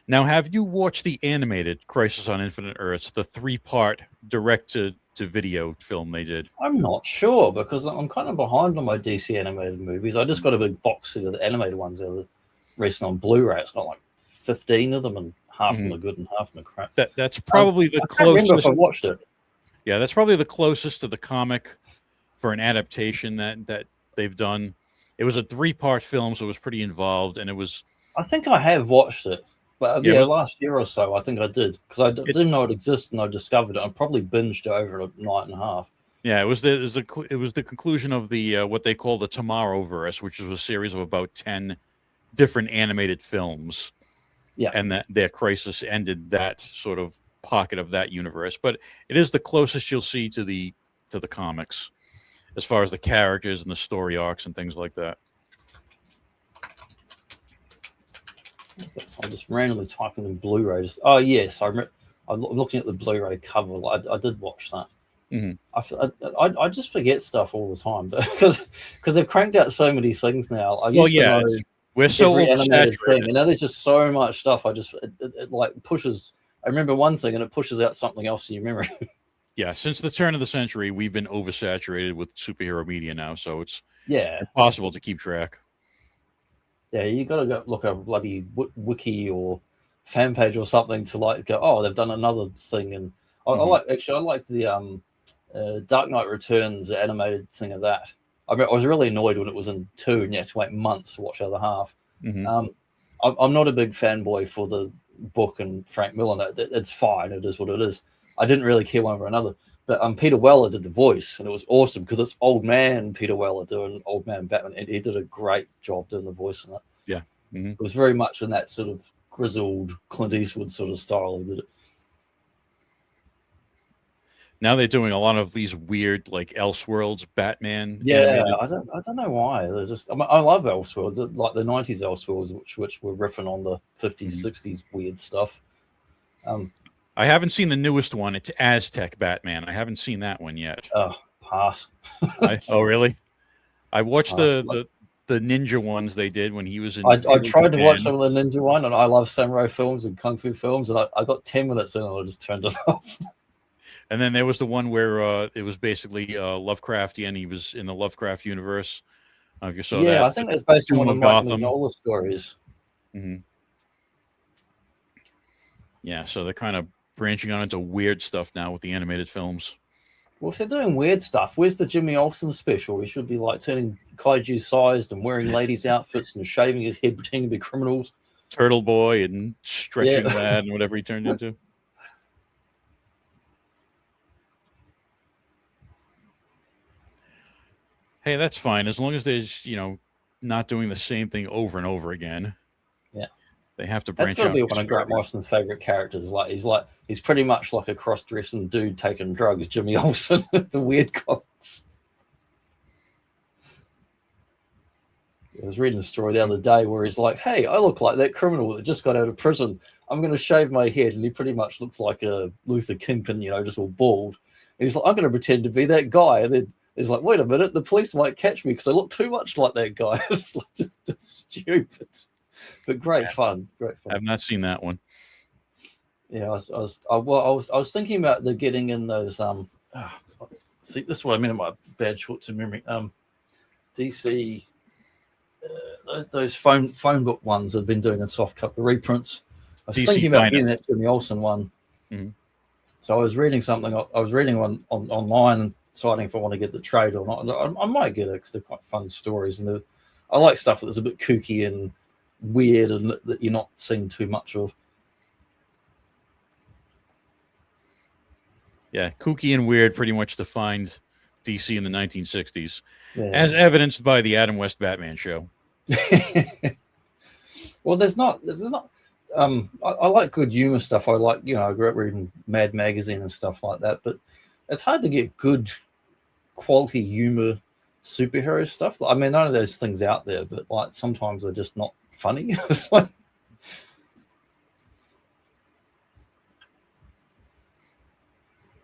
Now, have you watched the animated Crisis on Infinite Earths, the 3-part direct-to-video film they did? I'm not sure, because I'm kind of behind on my DC animated movies. I just got a big box set of the animated ones that are recent on Blu-ray. It's got like 15 of them, and half of them are good and half of them are crap. That's probably the closest. I can't remember if I watched it. Yeah, that's probably the closest to the comic for an adaptation that they've done. It was a 3-part film, so it was pretty involved, and it was... I think I have watched it. But last year or so, I think I did, because I didn't know it existed, and I discovered it. I probably binged it over a night and a half. Yeah, it was the conclusion of the what they call the Tomorrowverse, which was a series of about 10 different animated films. Yeah. And that their Crisis ended that sort of pocket of that universe. But it is the closest you'll see to the comics as far as the characters and the story arcs and things like that. I'm just randomly typing in Blu-rays. Oh yes, I'm looking at the Blu-ray cover. I did watch that. Mm-hmm. I just forget stuff all the time because they've cranked out so many things now. I used to know we're so every animated thing, oversaturated. and now there's just so much stuff. It like pushes. I remember one thing, and it pushes out something else in your memory. Yeah, since the turn of the century, we've been oversaturated with superhero media now, so it's impossible to keep track. Yeah, you got to go look at a bloody wiki or fan page or something to like go, oh, they've done another thing. And I like the Dark Knight Returns animated thing of that. I was really annoyed when it was in 2 and you had to wait months to watch the other half. I'm not a big fanboy for the book and Frank Miller. It's fine. It is what it is. I didn't really care one way or another. But Peter Weller did the voice, and it was awesome because it's old man Peter Weller doing old man Batman, and he did a great job doing the voice in it. Yeah. It was very much in that sort of grizzled Clint Eastwood sort of style he did it. Now they're doing a lot of these weird, like Elseworlds Batman. Yeah, I don't know why. They're just. I love Elseworlds, like the '90s Elseworlds, which were riffing on the '50s, '60s weird stuff. I haven't seen the newest one. It's Aztec Batman. I haven't seen that one yet. Oh, pass. Oh, really? I watched the ninja ones they did when he was in. I tried to watch some of the ninja one, and I love samurai films and kung fu films, and I got 10 minutes in and I just turned it off. And then there was the one where it was basically Lovecraftian. He was in the Lovecraft universe. If you saw that. I think that's based on one of Mike Mignola's stories. Yeah, so they're kind of branching on into weird stuff now with the animated films. Well, if they're doing weird stuff, where's the Jimmy Olsen special? He should be like turning kaiju sized and wearing ladies' outfits and shaving his head, pretending to be criminals. Turtle Boy and stretching that and whatever he turned into. Hey, that's fine as long as there's not doing the same thing over and over again. Yeah, they have to branch out. That's got to be one of Grant Morrison's favorite characters. He's pretty much like a cross-dressing dude taking drugs. Jimmy Olsen, the weird comics. I was reading a story the other day where he's like, "Hey, I look like that criminal that just got out of prison. I'm going to shave my head," and he pretty much looks like a Luther Kingpin, just all bald. And he's like, "I'm going to pretend to be that guy," and then he's like, "Wait a minute, the police might catch me because I look too much like that guy." It's like just stupid, but great fun. I've not seen that one. Yeah, I was thinking about the getting in those. See, this is what I mean by bad short-term memory. DC. Those phone book ones have been doing a soft cover reprints. I was DC thinking about Finance. getting that Jimmy Olsen one. So I was reading something. I was reading one online and deciding if I want to get the trade or not. I might get it because they're quite fun stories, and I like stuff that's a bit kooky and weird and that you're not seeing too much of. Yeah, kooky and weird pretty much defined DC in the 1960s, as evidenced by the Adam West Batman show. Well, there's not. I like good humor stuff. I like, I grew up reading Mad Magazine and stuff like that, but it's hard to get good quality humor superhero stuff. I mean, none of those things out there, but like sometimes they're just not funny. It's like,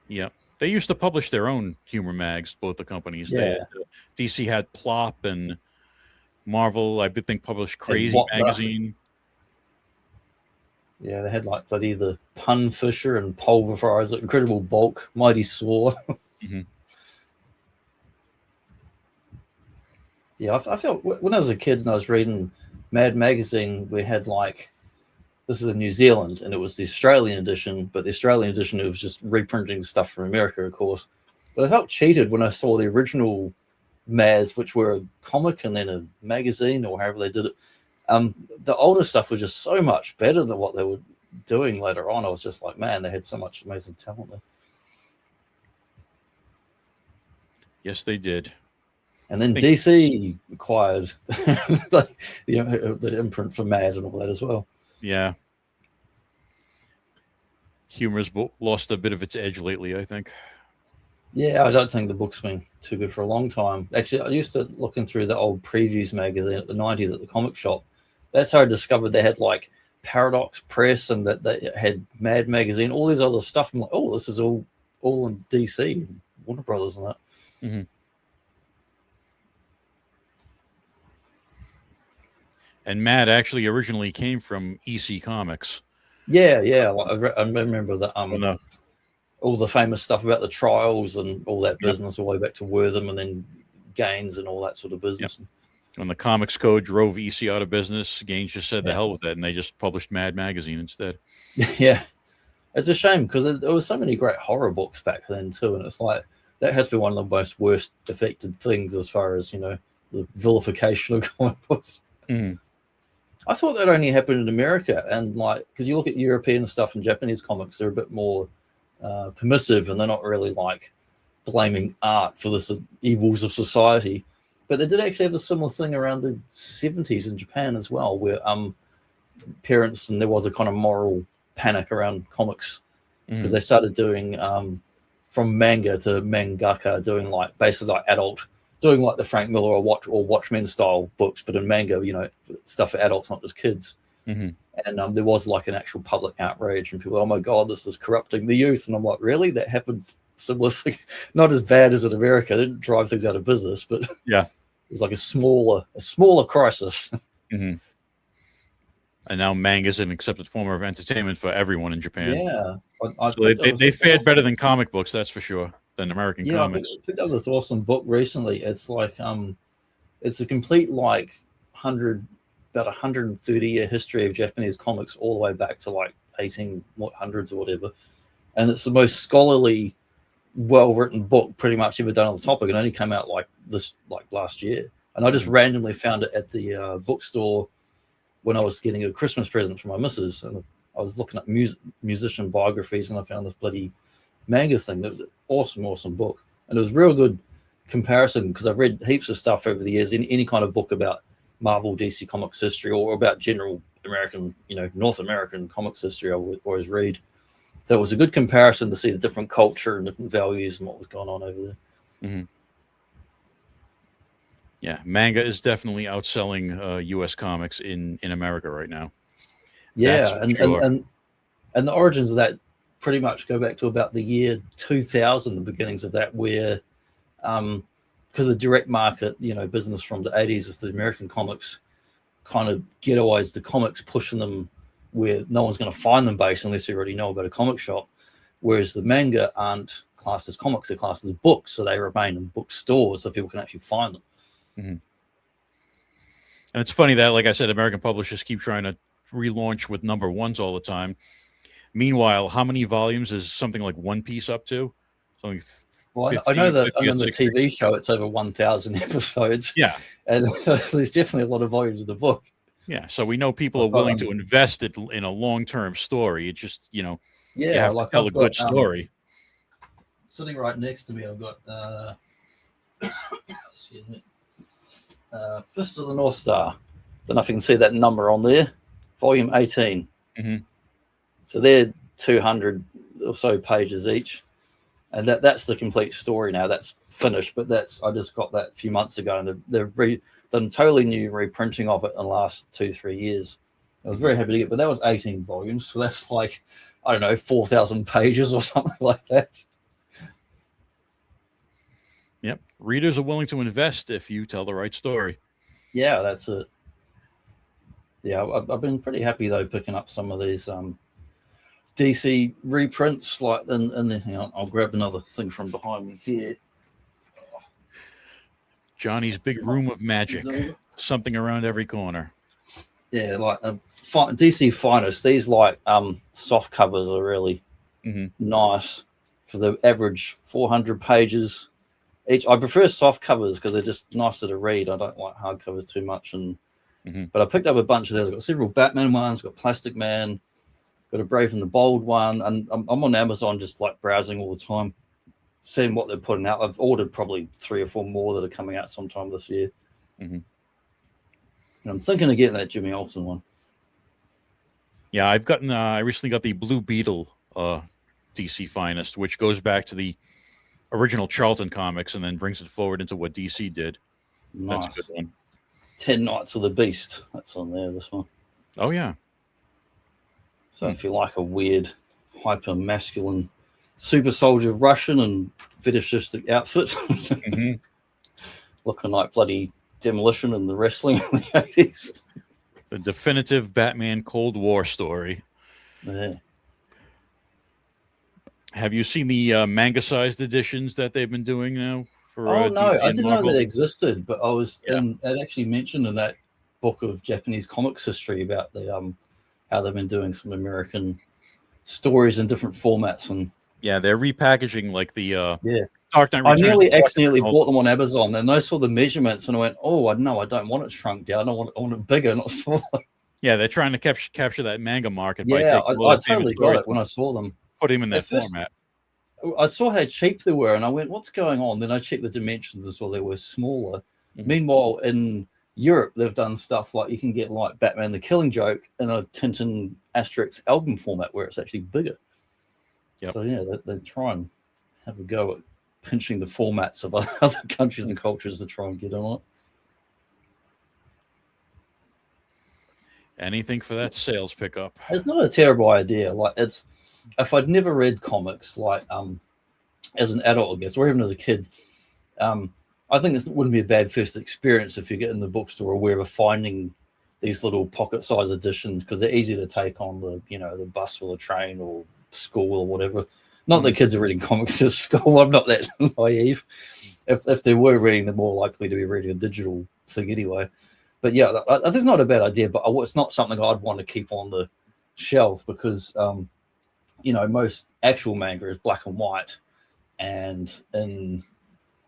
yeah. They used to publish their own humor mags, both the companies. Yeah. DC had Plop, and Marvel, I think, published Crazy WALTMAN. magazine. Yeah, they had like bloody the Pun Fisher and Pulverizer, Incredible Bulk, Mighty Sword. Yeah, I felt when I was a kid and I was reading Mad Magazine, we had like, this is in New Zealand, and it was the Australian edition, but the Australian edition, it was just reprinting stuff from America, of course. But I felt cheated when I saw the original Mads, which were a comic and then a magazine, or however they did it. The older stuff was just so much better than what they were doing later on. I was just like, man, they had so much amazing talent there. Yes, they did. And then DC acquired the imprint for Mad and all that as well. Yeah. Humor's lost a bit of its edge lately, I think. Yeah, I don't think the book's been too good for a long time. Actually, I used to looking through the old previews magazine at the 90s at the comic shop. That's how I discovered they had like Paradox Press and that they had Mad Magazine, all these other stuff. I'm like, oh, this is all in DC, Warner Brothers and that. Mm-hmm. And Mad actually originally came from EC Comics. Yeah. I remember that. All the famous stuff about the trials and all that business, all the way back to Wortham and then Gaines and all that sort of business. Yep. When the Comics Code drove EC out of business, Gaines just said the hell with it, and they just published Mad Magazine instead. Yeah. It's a shame because there were so many great horror books back then too, and it's like that has to be one of the most worst affected things as far as, you know, the vilification of comic books. Mm-hmm. I thought that only happened in America, and like because you look at European stuff and Japanese comics, they're a bit more permissive, and they're not really like blaming art for the evils of society. But they did actually have a similar thing around the 70s in Japan as well, where parents, and there was a kind of moral panic around comics because they started doing from manga to mangaka, doing like basically like adult, doing like the Frank Miller or Watchmen style books, but in manga, you know, stuff for adults, not just kids. Mm-hmm. And there was like an actual public outrage, and people, oh my god, this is corrupting the youth. And I'm like, really? That happened? Similar thing, not as bad as in America. They didn't drive things out of business, but yeah, it was like a smaller crisis. Mm-hmm. And now manga is an accepted form of entertainment for everyone in Japan. Yeah, so they fared better than comic books, that's for sure, than American comics. I picked up this awesome book recently. It's like it's a complete like 130-year history of Japanese comics all the way back to like 1800s or whatever, and it's the most scholarly, well-written book pretty much ever done on the topic. It only came out like last year, and I just randomly found it at the bookstore when I was getting a Christmas present for my missus, and I was looking at musician biographies, and I found this bloody manga thing. It was an awesome book, and it was real good comparison because I've read heaps of stuff over the years in any kind of book about Marvel, DC Comics history, or about general American, you know, North American comics history. I would always read. So it was a good comparison to see the different culture and different values and what was going on over there. Mm-hmm. Yeah, manga is definitely outselling U.S. comics in America right now. Yeah, and the origins of that pretty much go back to about the year 2000, the beginnings of that, where because the direct market, you know, business from the 80s with the American comics kind of ghettoized the comics, pushing them where no one's going to find them based unless you already know about a comic shop, whereas the manga aren't classed as comics, they're classed as books, so they remain in bookstores so people can actually find them. Mm-hmm. And it's funny that, like I said, American publishers keep trying to relaunch with number ones all the time. Meanwhile, how many volumes is something like One Piece up to? Something. Well, 50, I know that on the TV show it's over 1,000 episodes. Yeah, and there's definitely a lot of volumes of the book. Yeah, so we know people are willing to invest it in a long-term story. It just, you know, you have to tell a good story. Sitting right next to me, I've got excuse me, Fist of the North Star. Don't know if you can see that number on there. Volume 18. Mm-hmm. So they're 200 or so pages each. And that's the complete story now. That's finished, but I just got that a few months ago, and they've done totally new reprinting of it in the last 2-3 years. I was very happy to get, but that was 18 volumes, so that's like, I don't know, 4,000 pages or something like that. Yep, readers are willing to invest if you tell the right story. Yeah, that's it. Yeah, I've been pretty happy though picking up some of these DC reprints, like, and then hang on, I'll grab another thing from behind me here. Johnny's big room of magic, something around every corner. Yeah, like DC Finest. These like soft covers are really nice because they average 400 pages each. I prefer soft covers because they're just nicer to read. I don't like hard covers too much, but I picked up a bunch of those. I've got several Batman ones, got Plastic Man, got a Brave and the Bold one, and I'm on Amazon just like browsing all the time, seeing what they're putting out. I've ordered probably 3 or 4 more that are coming out sometime this year. Mm-hmm. And I'm thinking of getting that Jimmy Olsen one. Yeah, I've gotten. I recently got the Blue Beetle DC Finest, which goes back to the original Charlton comics and then brings it forward into what DC did. Nice. That's a good one. 10 Nights of the Beast. That's on there, this one. Oh, yeah. So if you like a weird, hyper-masculine super soldier Russian and fetishistic outfit, looking like bloody Demolition in the wrestling in the 80s. The definitive Batman Cold War story. Yeah. Have you seen the manga-sized editions that they've been doing now? For, oh, no, DC I and didn't Marvel? know that existed, but I was it actually mentioned in that book of Japanese comics history about the how they've been doing some American stories in different formats. And yeah, they're repackaging like the Dark Knight I Returns. nearly accidentally bought them on Amazon, and I saw the measurements, and I went, "Oh, no, I don't want it shrunk down. I want it bigger, not smaller." Yeah, they're trying to capture that manga market. Yeah, by taking I totally got it when I saw them. Put him in that At first, format. I saw how cheap they were, and I went, "What's going on?" Then I checked the dimensions and saw they were smaller. Meanwhile, in Europe, they've done stuff like you can get like Batman: The Killing Joke in a Tintin Asterix album format where it's actually bigger. Yep. So yeah, they try and have a go at pinching the formats of other countries and cultures to try and get on it. Anything for that sales pickup. It's not a terrible idea. Like, it's, if I'd never read comics, like as an adult, I guess, or even as a kid, I think it wouldn't be a bad first experience if you get in the bookstore aware of finding these little pocket-sized editions, because they're easy to take on the, you know, the bus or the train or school or whatever. Not that kids are reading comics at school. I'm not that naive. If they were reading, they're more likely to be reading a digital thing anyway. But yeah, I think it's not a bad idea, but it's not something I'd want to keep on the shelf because, you know, most actual manga is black and white. And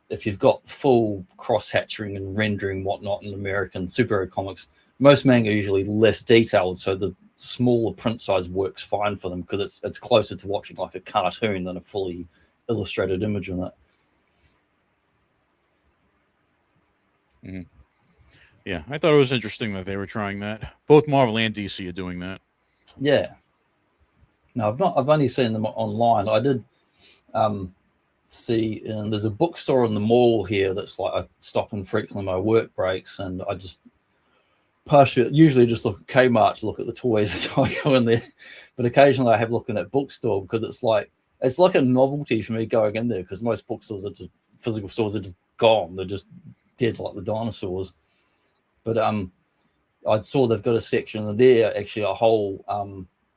if you've got full cross-hatching and rendering whatnot in American superhero comics, most manga are usually less detailed. So the smaller print size works fine for them because it's closer to watching like a cartoon than a fully illustrated image in that. Mm-hmm. Yeah, I thought it was interesting that they were trying that. Both Marvel and DC are doing that. Yeah. No, I've only seen them online. I did see, and there's a bookstore in the mall here that's like I stop in frequently my work breaks, and I just usually just look at Kmart to look at the toys as I go in there. But occasionally I have a look in that bookstore because it's like a novelty for me going in there because most bookstores are just physical stores are just gone. They're just dead like the dinosaurs. But I saw they've got a section and there actually a whole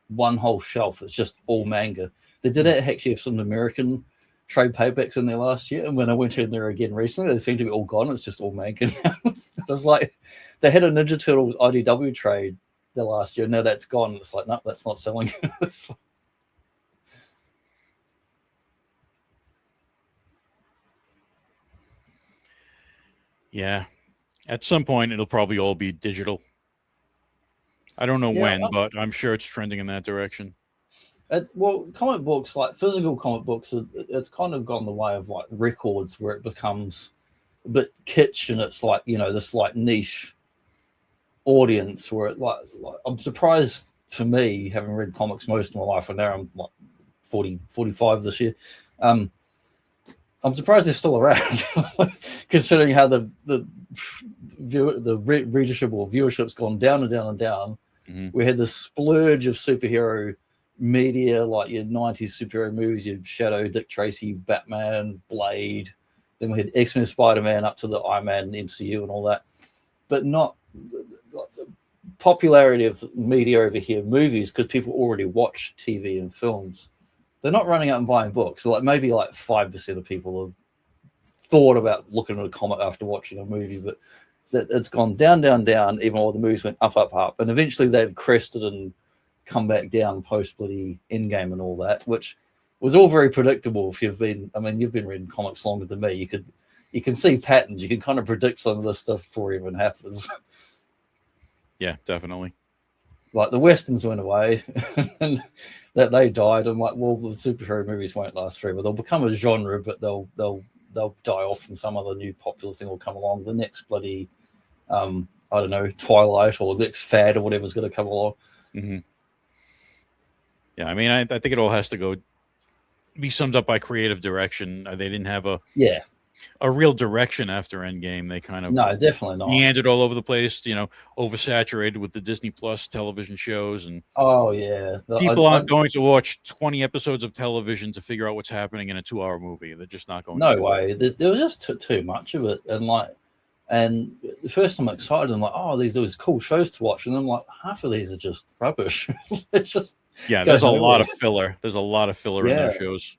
one whole shelf that's just all manga. They did actually have some American trade paperbacks in there last year, and when I went in there again recently, they seem to be all gone. It's just all manga now. I was like, they had a Ninja Turtles IDW trade there last year. Now that's gone. It's like, no, that's not selling. Yeah. At some point, it'll probably all be digital. I don't know when, but I'm sure it's trending in that direction. Well, comic books, like physical comic books, it's kind of gone the way of like records where it becomes a bit kitsch and it's like, you know, this like niche audience where it like I'm surprised for me, having read comics most of my life, and now I'm like 45 this year. I'm surprised they're still around, considering how the readership or viewership's gone down and down and down. Mm-hmm. We had this splurge of superhero media, like your 90s superhero movies, your Shadow, Dick Tracy, Batman, Blade. Then we had X-Men, Spider-Man, up to the Iron Man MCU and all that. But not the popularity of media over here, movies, because people already watch TV and films. They're not running out and buying books. So like maybe like 5% of people have thought about looking at a comic after watching a movie, but it's gone down, down, down, even while the movies went up, up, up. And eventually they've crested and come back down post bloody Endgame and all that, which was all very predictable. If you've been reading comics longer than me, you can see patterns. You can kind of predict some of this stuff before it even happens. Yeah, definitely. like the westerns went away, and that they died. And like, well, the superhero movies won't last forever. They'll become a genre, but they'll die off, and some other new popular thing will come along. The next bloody, I don't know, Twilight or the next fad or whatever's going to come along. Mm-hmm. Yeah, I mean, I think it all has to be summed up by creative direction. They didn't have a real direction after Endgame. They kind of definitely not meandered all over the place. You know, oversaturated with the Disney Plus television shows, and people aren't going to watch 20 episodes of television to figure out what's happening in a 2-hour movie. They're just not going. No way. There was just too much of it, and the first time I'm excited, I'm like, oh, these cool shows to watch, and I'm like, half of these are just rubbish. It's just there's a lot of filler. There's a lot of filler in those shows.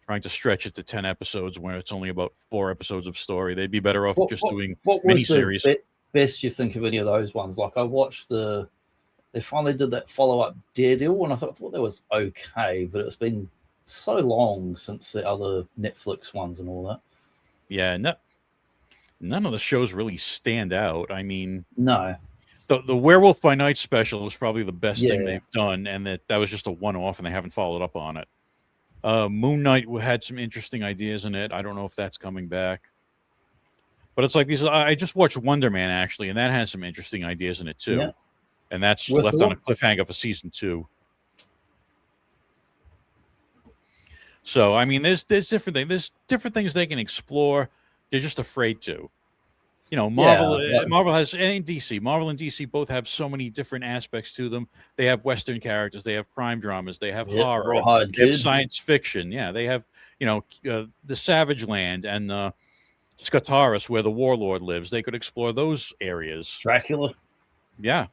Trying to stretch it to 10 episodes where it's only about 4 episodes of story. They'd be better off doing miniseries. What was the best you think of any of those ones? Like I watched they finally did that follow-up Daredevil, and I thought that was okay, but it's been so long since the other Netflix ones and all that. Yeah, none of the shows really stand out. I mean, no. The Werewolf by Night special was probably the best thing they've done, and that was just a one-off, and they haven't followed up on it. Moon Knight had some interesting ideas in it. I don't know if that's coming back, but it's like these. I just watched Wonder Man actually, and that has some interesting ideas in it too, and that's left on a cliffhanger for season 2. So I mean, there's different things. There's different things they can explore. They're just afraid to. You know, Marvel has, and DC. Marvel and DC both have so many different aspects to them. They have Western characters. They have crime dramas. They have horror. They have science fiction. Yeah, they have, the Savage Land and Scartaris, where the Warlord lives. They could explore those areas. Dracula. Yeah,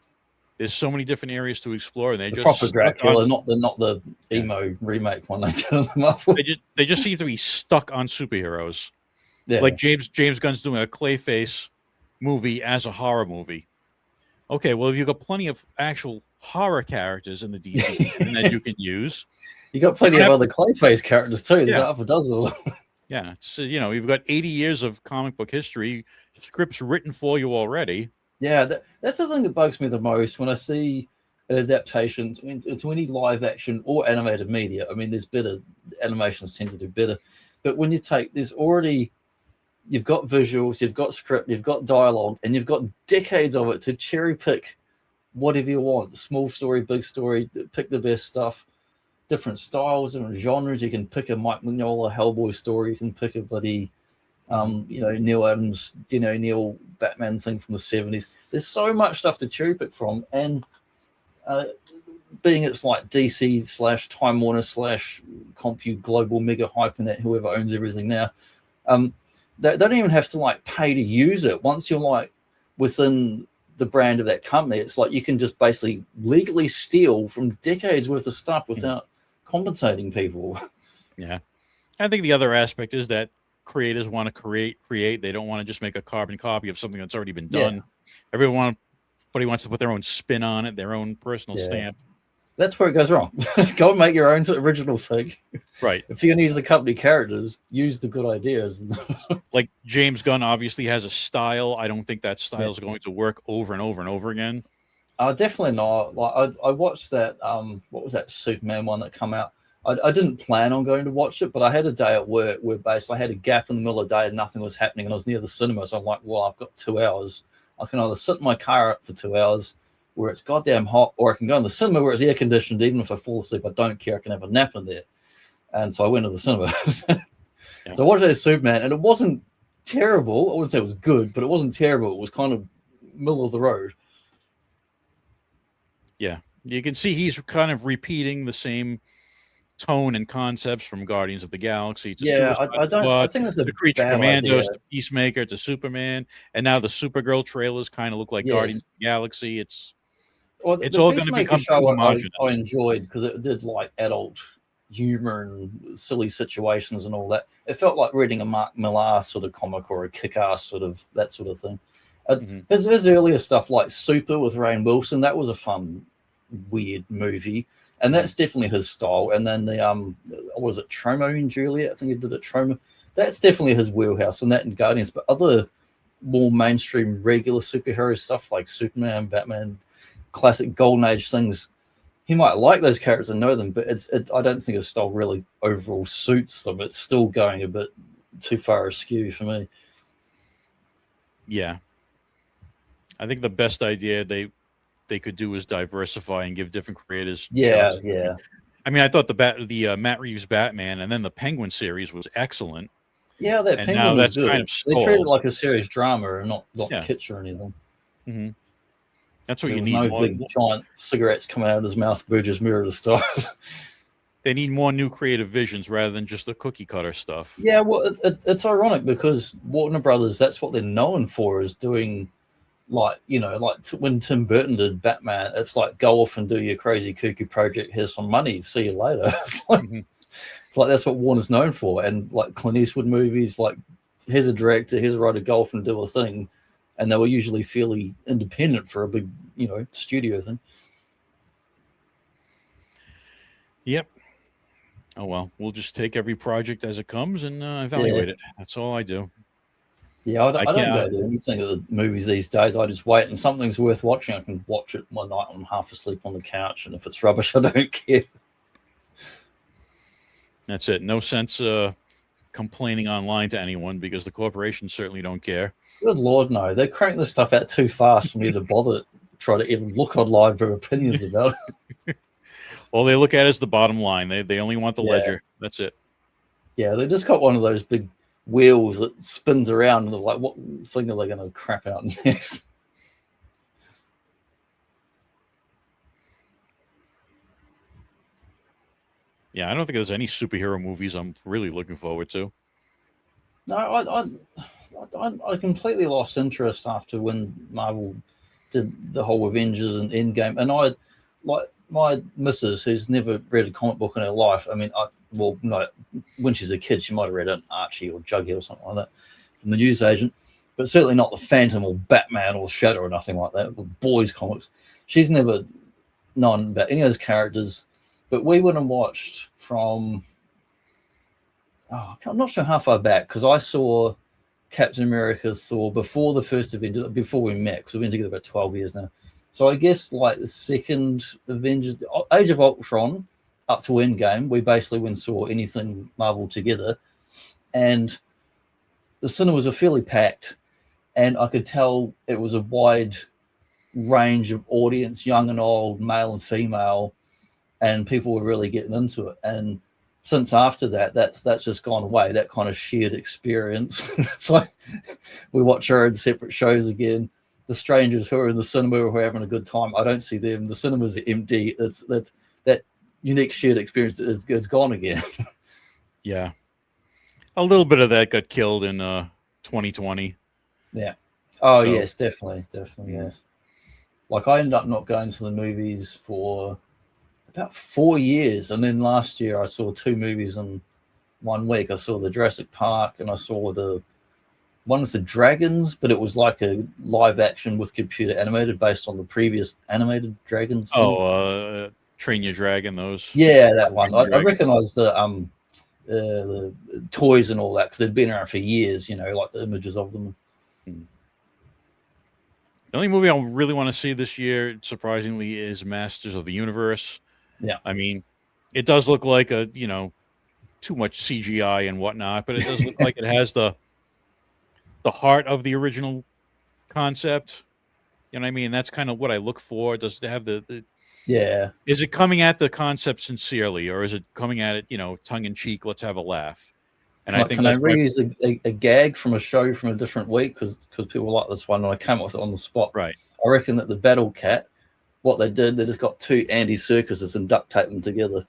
there's so many different areas to explore, and they just proper Dracula, not the emo remake one they did on the Marvel. They just seem to be stuck on superheroes. Yeah. Like James Gunn's doing a Clayface movie as a horror movie. Okay, well, you've got plenty of actual horror characters in the DC that you can use. You got plenty of other Clayface characters too. There's half a dozen of them. Yeah, so you've got 80 years of comic book history, scripts written for you already. Yeah, that's the thing that bugs me the most when I see an adaptation to any live action or animated media. I mean, there's better animations tend to do better, but when you take you've got visuals, you've got script, you've got dialogue, and you've got decades of it to cherry pick whatever you want. Small story, big story, pick the best stuff. Different styles, different genres. You can pick a Mike Mignola Hellboy story. You can pick a bloody, Neil Adams, Dean O'Neill Batman thing from the 70s. There's so much stuff to cherry pick from, and being it's like DC / Time Warner / Compu Global Mega Hypernet, whoever owns everything now. They don't even have to pay to use it. Once you're within the brand of that company, it's like you can just basically legally steal from decades worth of stuff without compensating people. Yeah. I think the other aspect is that creators want to create. They don't want to just make a carbon copy of something that's already been done. Everybody wants to put their own spin on it, their own personal stamp. That's where it goes wrong. Go and make your own original thing. Right. If you're going to use the company characters, use the good ideas. Like James Gunn obviously has a style. I don't think that style is going to work over and over and over again. Definitely not. I watched that. What was that Superman one that come out? I didn't plan on going to watch it, but I had a day at work where basically I had a gap in the middle of the day and nothing was happening, and I was near the cinema. So I'm like, well, I've got 2 hours. I can either sit in my car up for 2 hours where it's goddamn hot, or I can go in the cinema where it's air conditioned. Even if I fall asleep, I don't care. I can have a nap in there. And so I went to the cinema. So I watched that Superman, and it wasn't terrible. I wouldn't say it was good, but it wasn't terrible. It was kind of middle of the road. Yeah, you can see he's kind of repeating the same tone and concepts from Guardians of the Galaxy to I think that's a to Creature bad Commandos, idea. to Peacemaker, to Superman, and now the Supergirl trailers kind of look like Guardians of the Galaxy. It's all going to become too homogenous. I enjoyed because it did adult humor and silly situations and all that. It felt like reading a Mark Millar sort of comic or a Kick-Ass sort of that sort of thing. His earlier stuff like Super with Rainn Wilson, that was a fun, weird movie. And that's definitely his style. And then the was it Troma and Juliet? I think he did it Troma. That's definitely his wheelhouse, and that in Guardians. But other more mainstream, regular superhero stuff like Superman, Batman, classic golden age things, he might like those characters and know them, but I don't think his style really overall suits them. It's still going a bit too far askew for me. Yeah. I think the best idea they could do is diversify and give different creators shots. Yeah. I mean, I thought the Matt Reeves Batman and then the Penguin series was excellent. Yeah, that and Penguin now was that's good. kind of They treat it stalled. like a serious drama and not Yeah. kitsch or anything. Mm-hmm. That's what There you was need. no big giant cigarettes coming out of his mouth, Burgess Mirror the stars. They need more new creative visions rather than just the cookie cutter stuff. Yeah, well, it's ironic because Warner Brothers, that's what they're known for, is doing, like, you know, like when Tim Burton did Batman, it's like, go off and do your crazy kooky project, here's some money, see you later. It's like that's what Warner's known for. And like Clint Eastwood movies, like, here's a director, here's a writer, go off and do a thing. And they were usually fairly independent for a big, you know, studio thing. Yep. Oh, well, we'll just take every project as it comes and evaluate it. That's all I do. Yeah, I don't go to anything at the movies these days. I just wait, and something's worth watching, I can watch it one night. I'm half asleep on the couch, and if it's rubbish, I don't care. That's it. No sense complaining online to anyone because the corporations certainly don't care. Good Lord, no. They crank this stuff out too fast for me to bother try to even look online for opinions about it. All they look at is the bottom line. They only want the ledger. That's it. Yeah, they just got one of those big wheels that spins around, and it's like, what thing are they going to crap out next? Yeah, I don't think there's any superhero movies I'm really looking forward to. No, I completely lost interest after when Marvel did the whole Avengers and Endgame, and I like my missus, who's never read a comic book in her life. I mean, when she's a kid, she might have read an Archie or Jughead or something like that from the newsagent, but certainly not the Phantom or Batman or Shadow or nothing like that. The boys' comics. She's never known about any of those characters. But we went and watched from, I'm not sure how far back, because I saw Captain America, Thor before the first Avengers, before we met, because we've been together about 12 years now. So I guess like the second Avengers, Age of Ultron, up to Endgame, we basically went and saw anything Marvel together. And the cinemas were fairly packed, and I could tell it was a wide range of audience, young and old, male and female, and people were really getting into it. And since after that, that's just gone away, that kind of shared experience. It's like we watch our own separate shows again. The strangers who are in the cinema who are having a good time, I don't see them. The cinemas are empty. That unique shared experience is gone again. Yeah. A little bit of that got killed in 2020. Yeah. Oh, so, yes, definitely, yes. Like, I ended up not going to the movies for about 4 years, and then last year I saw 2 movies in 1 week. I saw the Jurassic Park, and I saw the one with the dragons, but it was like a live action with computer animated based on the previous animated dragons. Train Your Dragon, those. Yeah, that one. I recognize the toys and all that because they've been around for years, you know, like the images of them. The only movie I really want to see this year, surprisingly, is Masters of the Universe. Yeah. I mean, it does look like too much CGI and whatnot, but it does look like it has the heart of the original concept. You know what I mean? That's kind of what I look for. Does it have the yeah. Is it coming at the concept sincerely, or is it coming at it, tongue in cheek? Let's have a laugh. And I think can I reuse a gag from a show from a different week because people like this one and I came up with it on the spot. Right. I reckon that the Battle Cat, what they did, they just got 2 Andy Serkises and duct taped them together.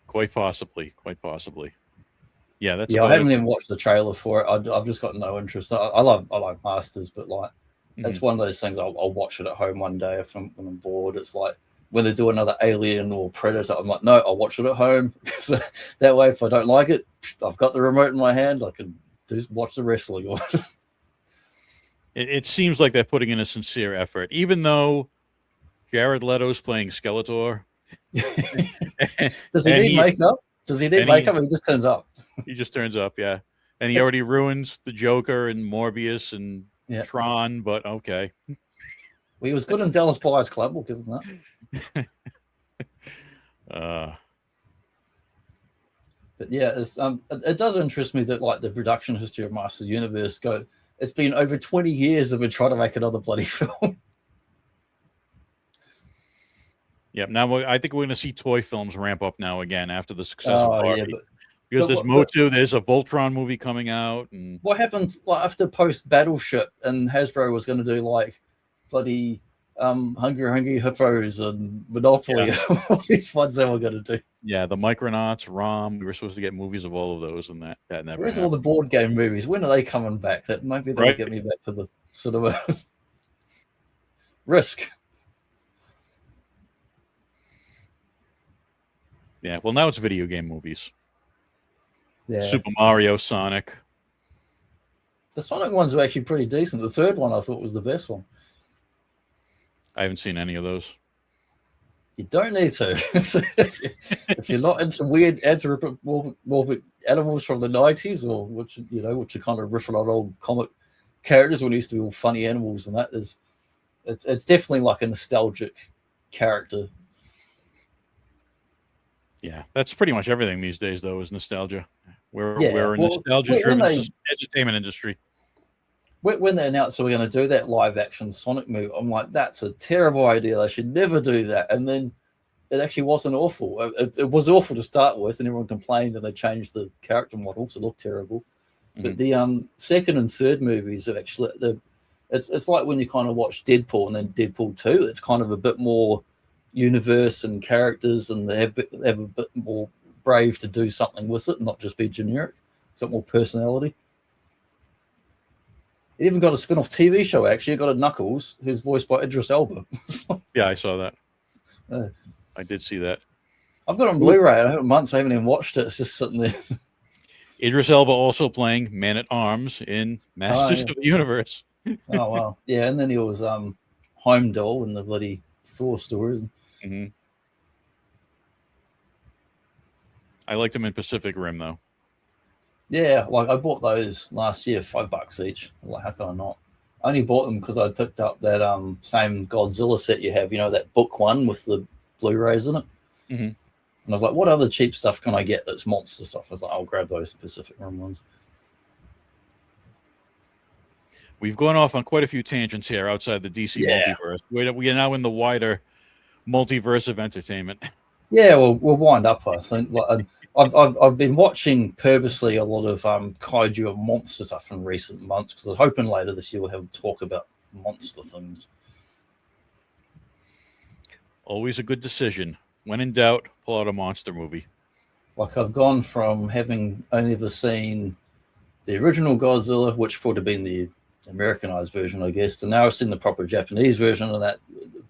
Quite possibly. Yeah, that's. Yeah, I haven't even watched the trailer for it. I've just got no interest. I like Masters, but like it's one of those things I'll watch it at home one day when I'm bored. It's like when they do another Alien or Predator, I'm like, no, I'll watch it at home. So that way, if I don't like it, I've got the remote in my hand. I can watch the wrestling. It seems like they're putting in a sincere effort, even though Jared Leto's playing Skeletor. Does he need makeup? Does he need makeup? He just turns up. He just turns up, yeah. And he already ruins the Joker and Morbius and Yeah. Tron, but okay. Well, he was good in Dallas Buyers Club. We'll give him that. But yeah, it does interest me that like the production history of Masters Universe it's been over 20 years they've been trying to make another bloody film. Yeah, now I think we're going to see toy films ramp up now again after the success of Barbie. Yeah, because there's Motu, there's a Voltron movie coming out. And what happened like after post Battleship and Hasbro was going to do like bloody Hungry Hippos and Monopoly, all these ones they were going to do. Yeah, the Micronauts, ROM. We were supposed to get movies of all of those, and that never Where's happened. all the board game movies? When are they coming back? That maybe they'll get me back to the cinemas. Risk. Yeah, well, now it's video game movies. Yeah. Super Mario, Sonic. The Sonic ones were actually pretty decent. The third one I thought was the best one. I haven't seen any of those. You don't need to. If you're not into weird anthropomorphic animals from the 90s, or which are kind of riffing on old comic characters when it used to be all funny animals, and it's definitely like a nostalgic character. Yeah, that's pretty much everything these days, though, is nostalgia. We're a nostalgia-driven entertainment industry. When they announced they were going to do that live-action Sonic movie, I'm like, that's a terrible idea. They should never do that. And then it actually wasn't awful. It was awful to start with, and everyone complained, and they changed the character models. It looked terrible. Mm-hmm. But the second and third movies are actually it's like when you kind of watch Deadpool and then Deadpool 2. It's kind of a bit more universe and characters, and they have a bit more brave to do something with it, not just be generic. It's got more personality. It even got a spin-off TV show, actually. It got a Knuckles, who's voiced by Idris Elba. Yeah, I saw that. I did see that. I've got it on Blu-ray. I haven't months. I haven't even watched it. It's just sitting there. Idris Elba also playing Man-at-Arms in Masters of the Universe. Oh, wow. Yeah, and then he was Heimdall in the bloody Thor stories. Mm-hmm. I liked him in Pacific Rim, though. Yeah, like I bought those last year, $5 each. Like, how can I not? I only bought them because I picked up that same Godzilla set you have, that book one with the Blu-rays in it. Mm-hmm. And I was like, what other cheap stuff can I get that's monster stuff? I was like, I'll grab those Pacific Rim ones. We've gone off on quite a few tangents here outside the DC multiverse. We are now in the wider multiverse of entertainment. Yeah, well, we'll wind up, I think. Like, I've been watching purposely a lot of kaiju and monster stuff in recent months because I was hoping later this year we'll have a talk about monster things. Always a good decision. When in doubt, pull out a monster movie. Like I've gone from having only ever seen the original Godzilla, which would have been the Americanized version, I guess, and now I've seen the proper Japanese version of that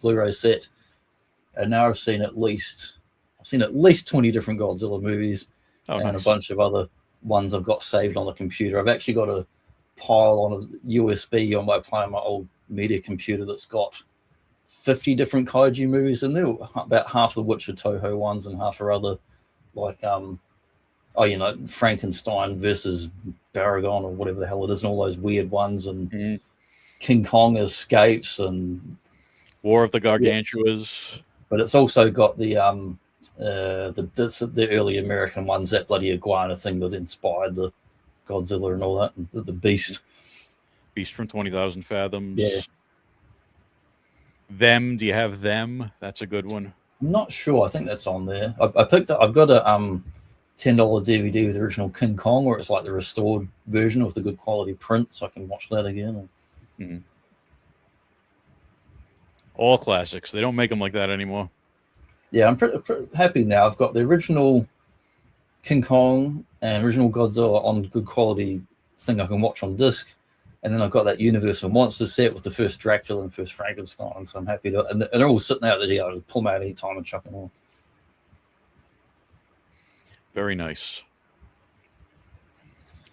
Blu-ray set, and now I've seen at least 20 different Godzilla movies and a bunch of other ones I've got saved on the computer. I've actually got a pile on a USB on my old media computer that's got 50 different kaiju movies in there, about half of which are Toho ones and half are other, like Frankenstein versus Baragon or whatever the hell it is, and all those weird ones, and King Kong escapes and War of the Gargantuas. Yeah. But it's also got the early American ones, that bloody iguana thing that inspired the Godzilla and all that, and the Beast from 20,000 Fathoms. Yeah. Them, do you have Them? That's a good one. I'm not sure. I think that's on there. I picked up. I've got a $10 DVD with the original King Kong, where it's like the restored version with the good quality print, so I can watch that again. Mm-hmm. All classics. They don't make them like that anymore. Yeah, I'm pretty happy now. I've got the original King Kong and original Godzilla on good quality thing I can watch on disc. And then I've got that Universal Monsters set with the first Dracula and first Frankenstein. So I'm happy to, and they're all sitting out there. I just pull them out any time and chuck them on. Very nice.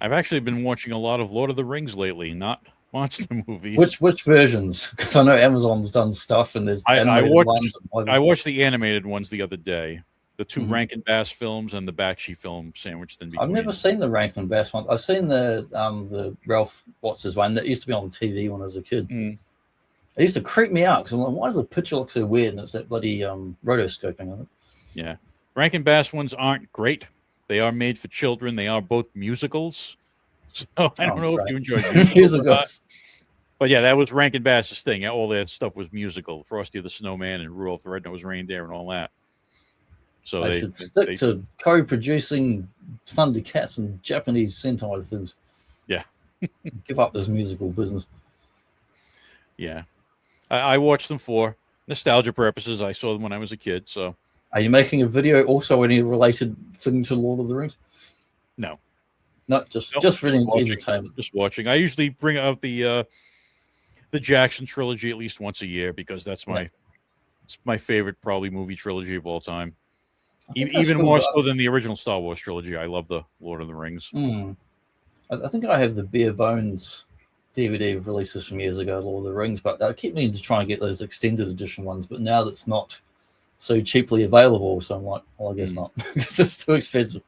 I've actually been watching a lot of Lord of the Rings lately, not monster movies. Which versions? Because I know Amazon's done stuff, and there's I watched the animated ones the other day. The two Rankin Bass films and the Bakshi film sandwiched in between. I've never seen the Rankin Bass one. I've seen the Ralph what's his one that used to be on TV when I was a kid. It used to creep me out because I'm like, why does the picture look so weird? And it's that bloody rotoscoping on it. Yeah, Rankin Bass ones aren't great. They are made for children. They are both musicals. So I don't know if you enjoy musicals. But yeah, that was Rankin Bass's thing. All that stuff was musical. Frosty the Snowman and Rudolph the Red-Nosed Reindeer and all that. So they should stick to co-producing Thundercats and Japanese Sentai things. Yeah. Give up this musical business. Yeah. I watched them for nostalgia purposes. I saw them when I was a kid. So, are you making a video also any related thing to Lord of the Rings? No. Not just for entertainment. Just watching. I usually bring out the Jackson trilogy at least once a year because that's it's my favorite probably movie trilogy of all time. Even more so than the original Star Wars trilogy. I love the Lord of the Rings. I think I have the bare bones DVD releases from years ago, Lord of the Rings, but I keep meaning to try and get those extended edition ones, but now that's not so cheaply available, so I'm like, well, I guess not, because it's too expensive.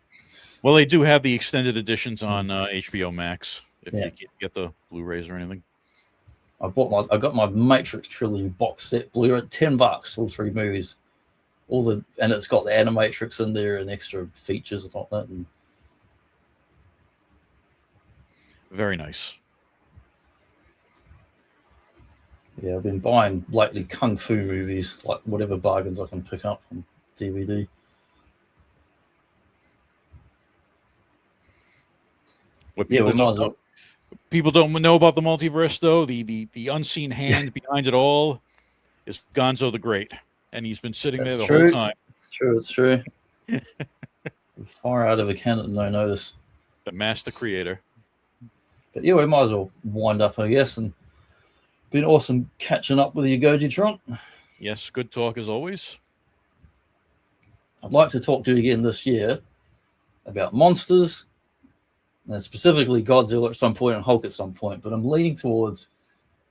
Well, they do have the extended editions on HBO Max if you can't get the Blu-rays or anything. I got my Matrix trilogy box set Blu-ray at $10, all 3 movies. And it's got the Animatrix in there and extra features and all that. And very nice. Yeah, I've been buying lately kung fu movies, like whatever bargains I can pick up on DVD. What people don't know about the multiverse, though, the unseen hand behind it all is Gonzo the Great. And he's been sitting there the whole time. It's true. Far out of a cannon, no notice. The master creator. But yeah, we might as well wind up, I guess. And been awesome catching up with you, GOJITRON. Yes, good talk as always. I'd like to talk to you again this year about monsters, and specifically Godzilla at some point and Hulk at some point. But I'm leaning towards,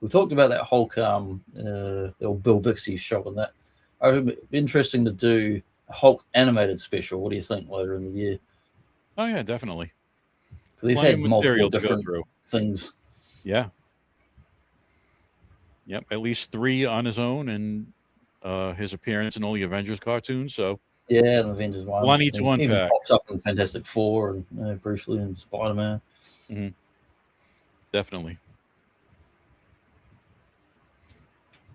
we talked about that Hulk, the old Bill Bixby show and that. It would be interesting to do a Hulk animated special. What do you think later in the year? Oh, yeah, definitely. Because he's had multiple different things. Yeah. Yep, at least 3 on his own and his appearance in all the Avengers cartoons. So yeah, the Avengers one. Well, I need to unpack. Even pops up in Fantastic Four and Bruce Lee and Spider-Man. Definitely.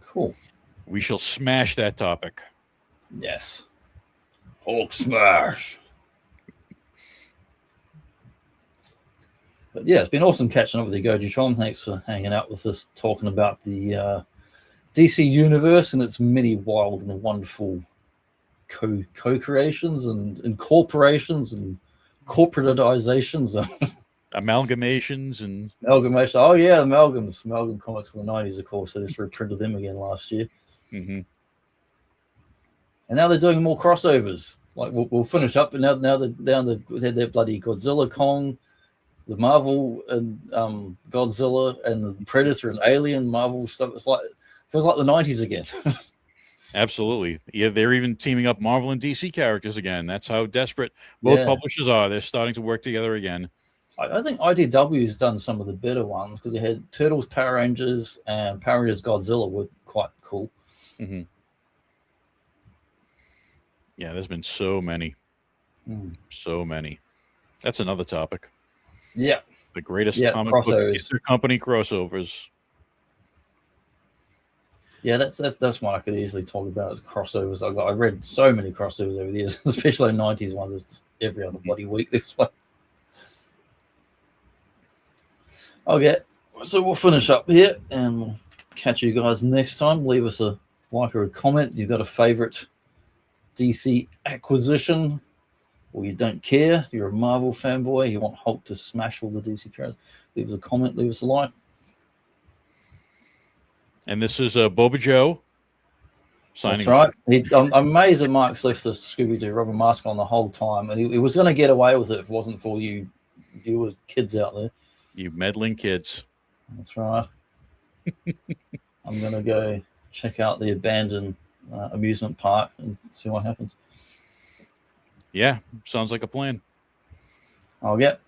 Cool. We shall smash that topic. Yes. Hulk smash. But yeah, it's been awesome catching up with you, GOJITRON. Thanks for hanging out with us, talking about the DC universe and its many wild and wonderful co-creations and incorporations and corporatizations. Amalgamations and amalgamation. Oh yeah, amalgam comics in the 90s, of course. They just reprinted them again last year. And now they're doing more crossovers. Like we'll finish up, but now they've had their bloody Godzilla Kong, the Marvel and Godzilla and the Predator and Alien Marvel stuff. It's like feels like the 90s again. Absolutely. Yeah, they're even teaming up Marvel and DC characters again. That's how desperate both publishers are. They're starting to work together again. I think IDW has done some of the better ones because they had Turtles, Power Rangers, and Power Rangers Godzilla were quite cool. Yeah, there's been so many. So many. That's another topic. Yeah. The greatest comic book intercompany crossovers. Yeah, that's one I could easily talk about as crossovers. I read so many crossovers over the years, especially 90s ones. Every other bloody week this one. Okay, so we'll finish up here and we'll catch you guys next time. Leave us a like or a comment. You've got a favorite DC acquisition, or you don't care, you're a Marvel fanboy, you want Hulk to smash all the DC characters, leave us a comment, leave us a like. And this is Boba Joe signing. That's right. I'm amazed that Mark's left the Scooby-Doo rubber mask on the whole time, and he was going to get away with it if it wasn't for you viewers, kids out there. You meddling kids. That's right. I'm going to go check out the abandoned amusement park and see what happens. Yeah, sounds like a plan. I'll get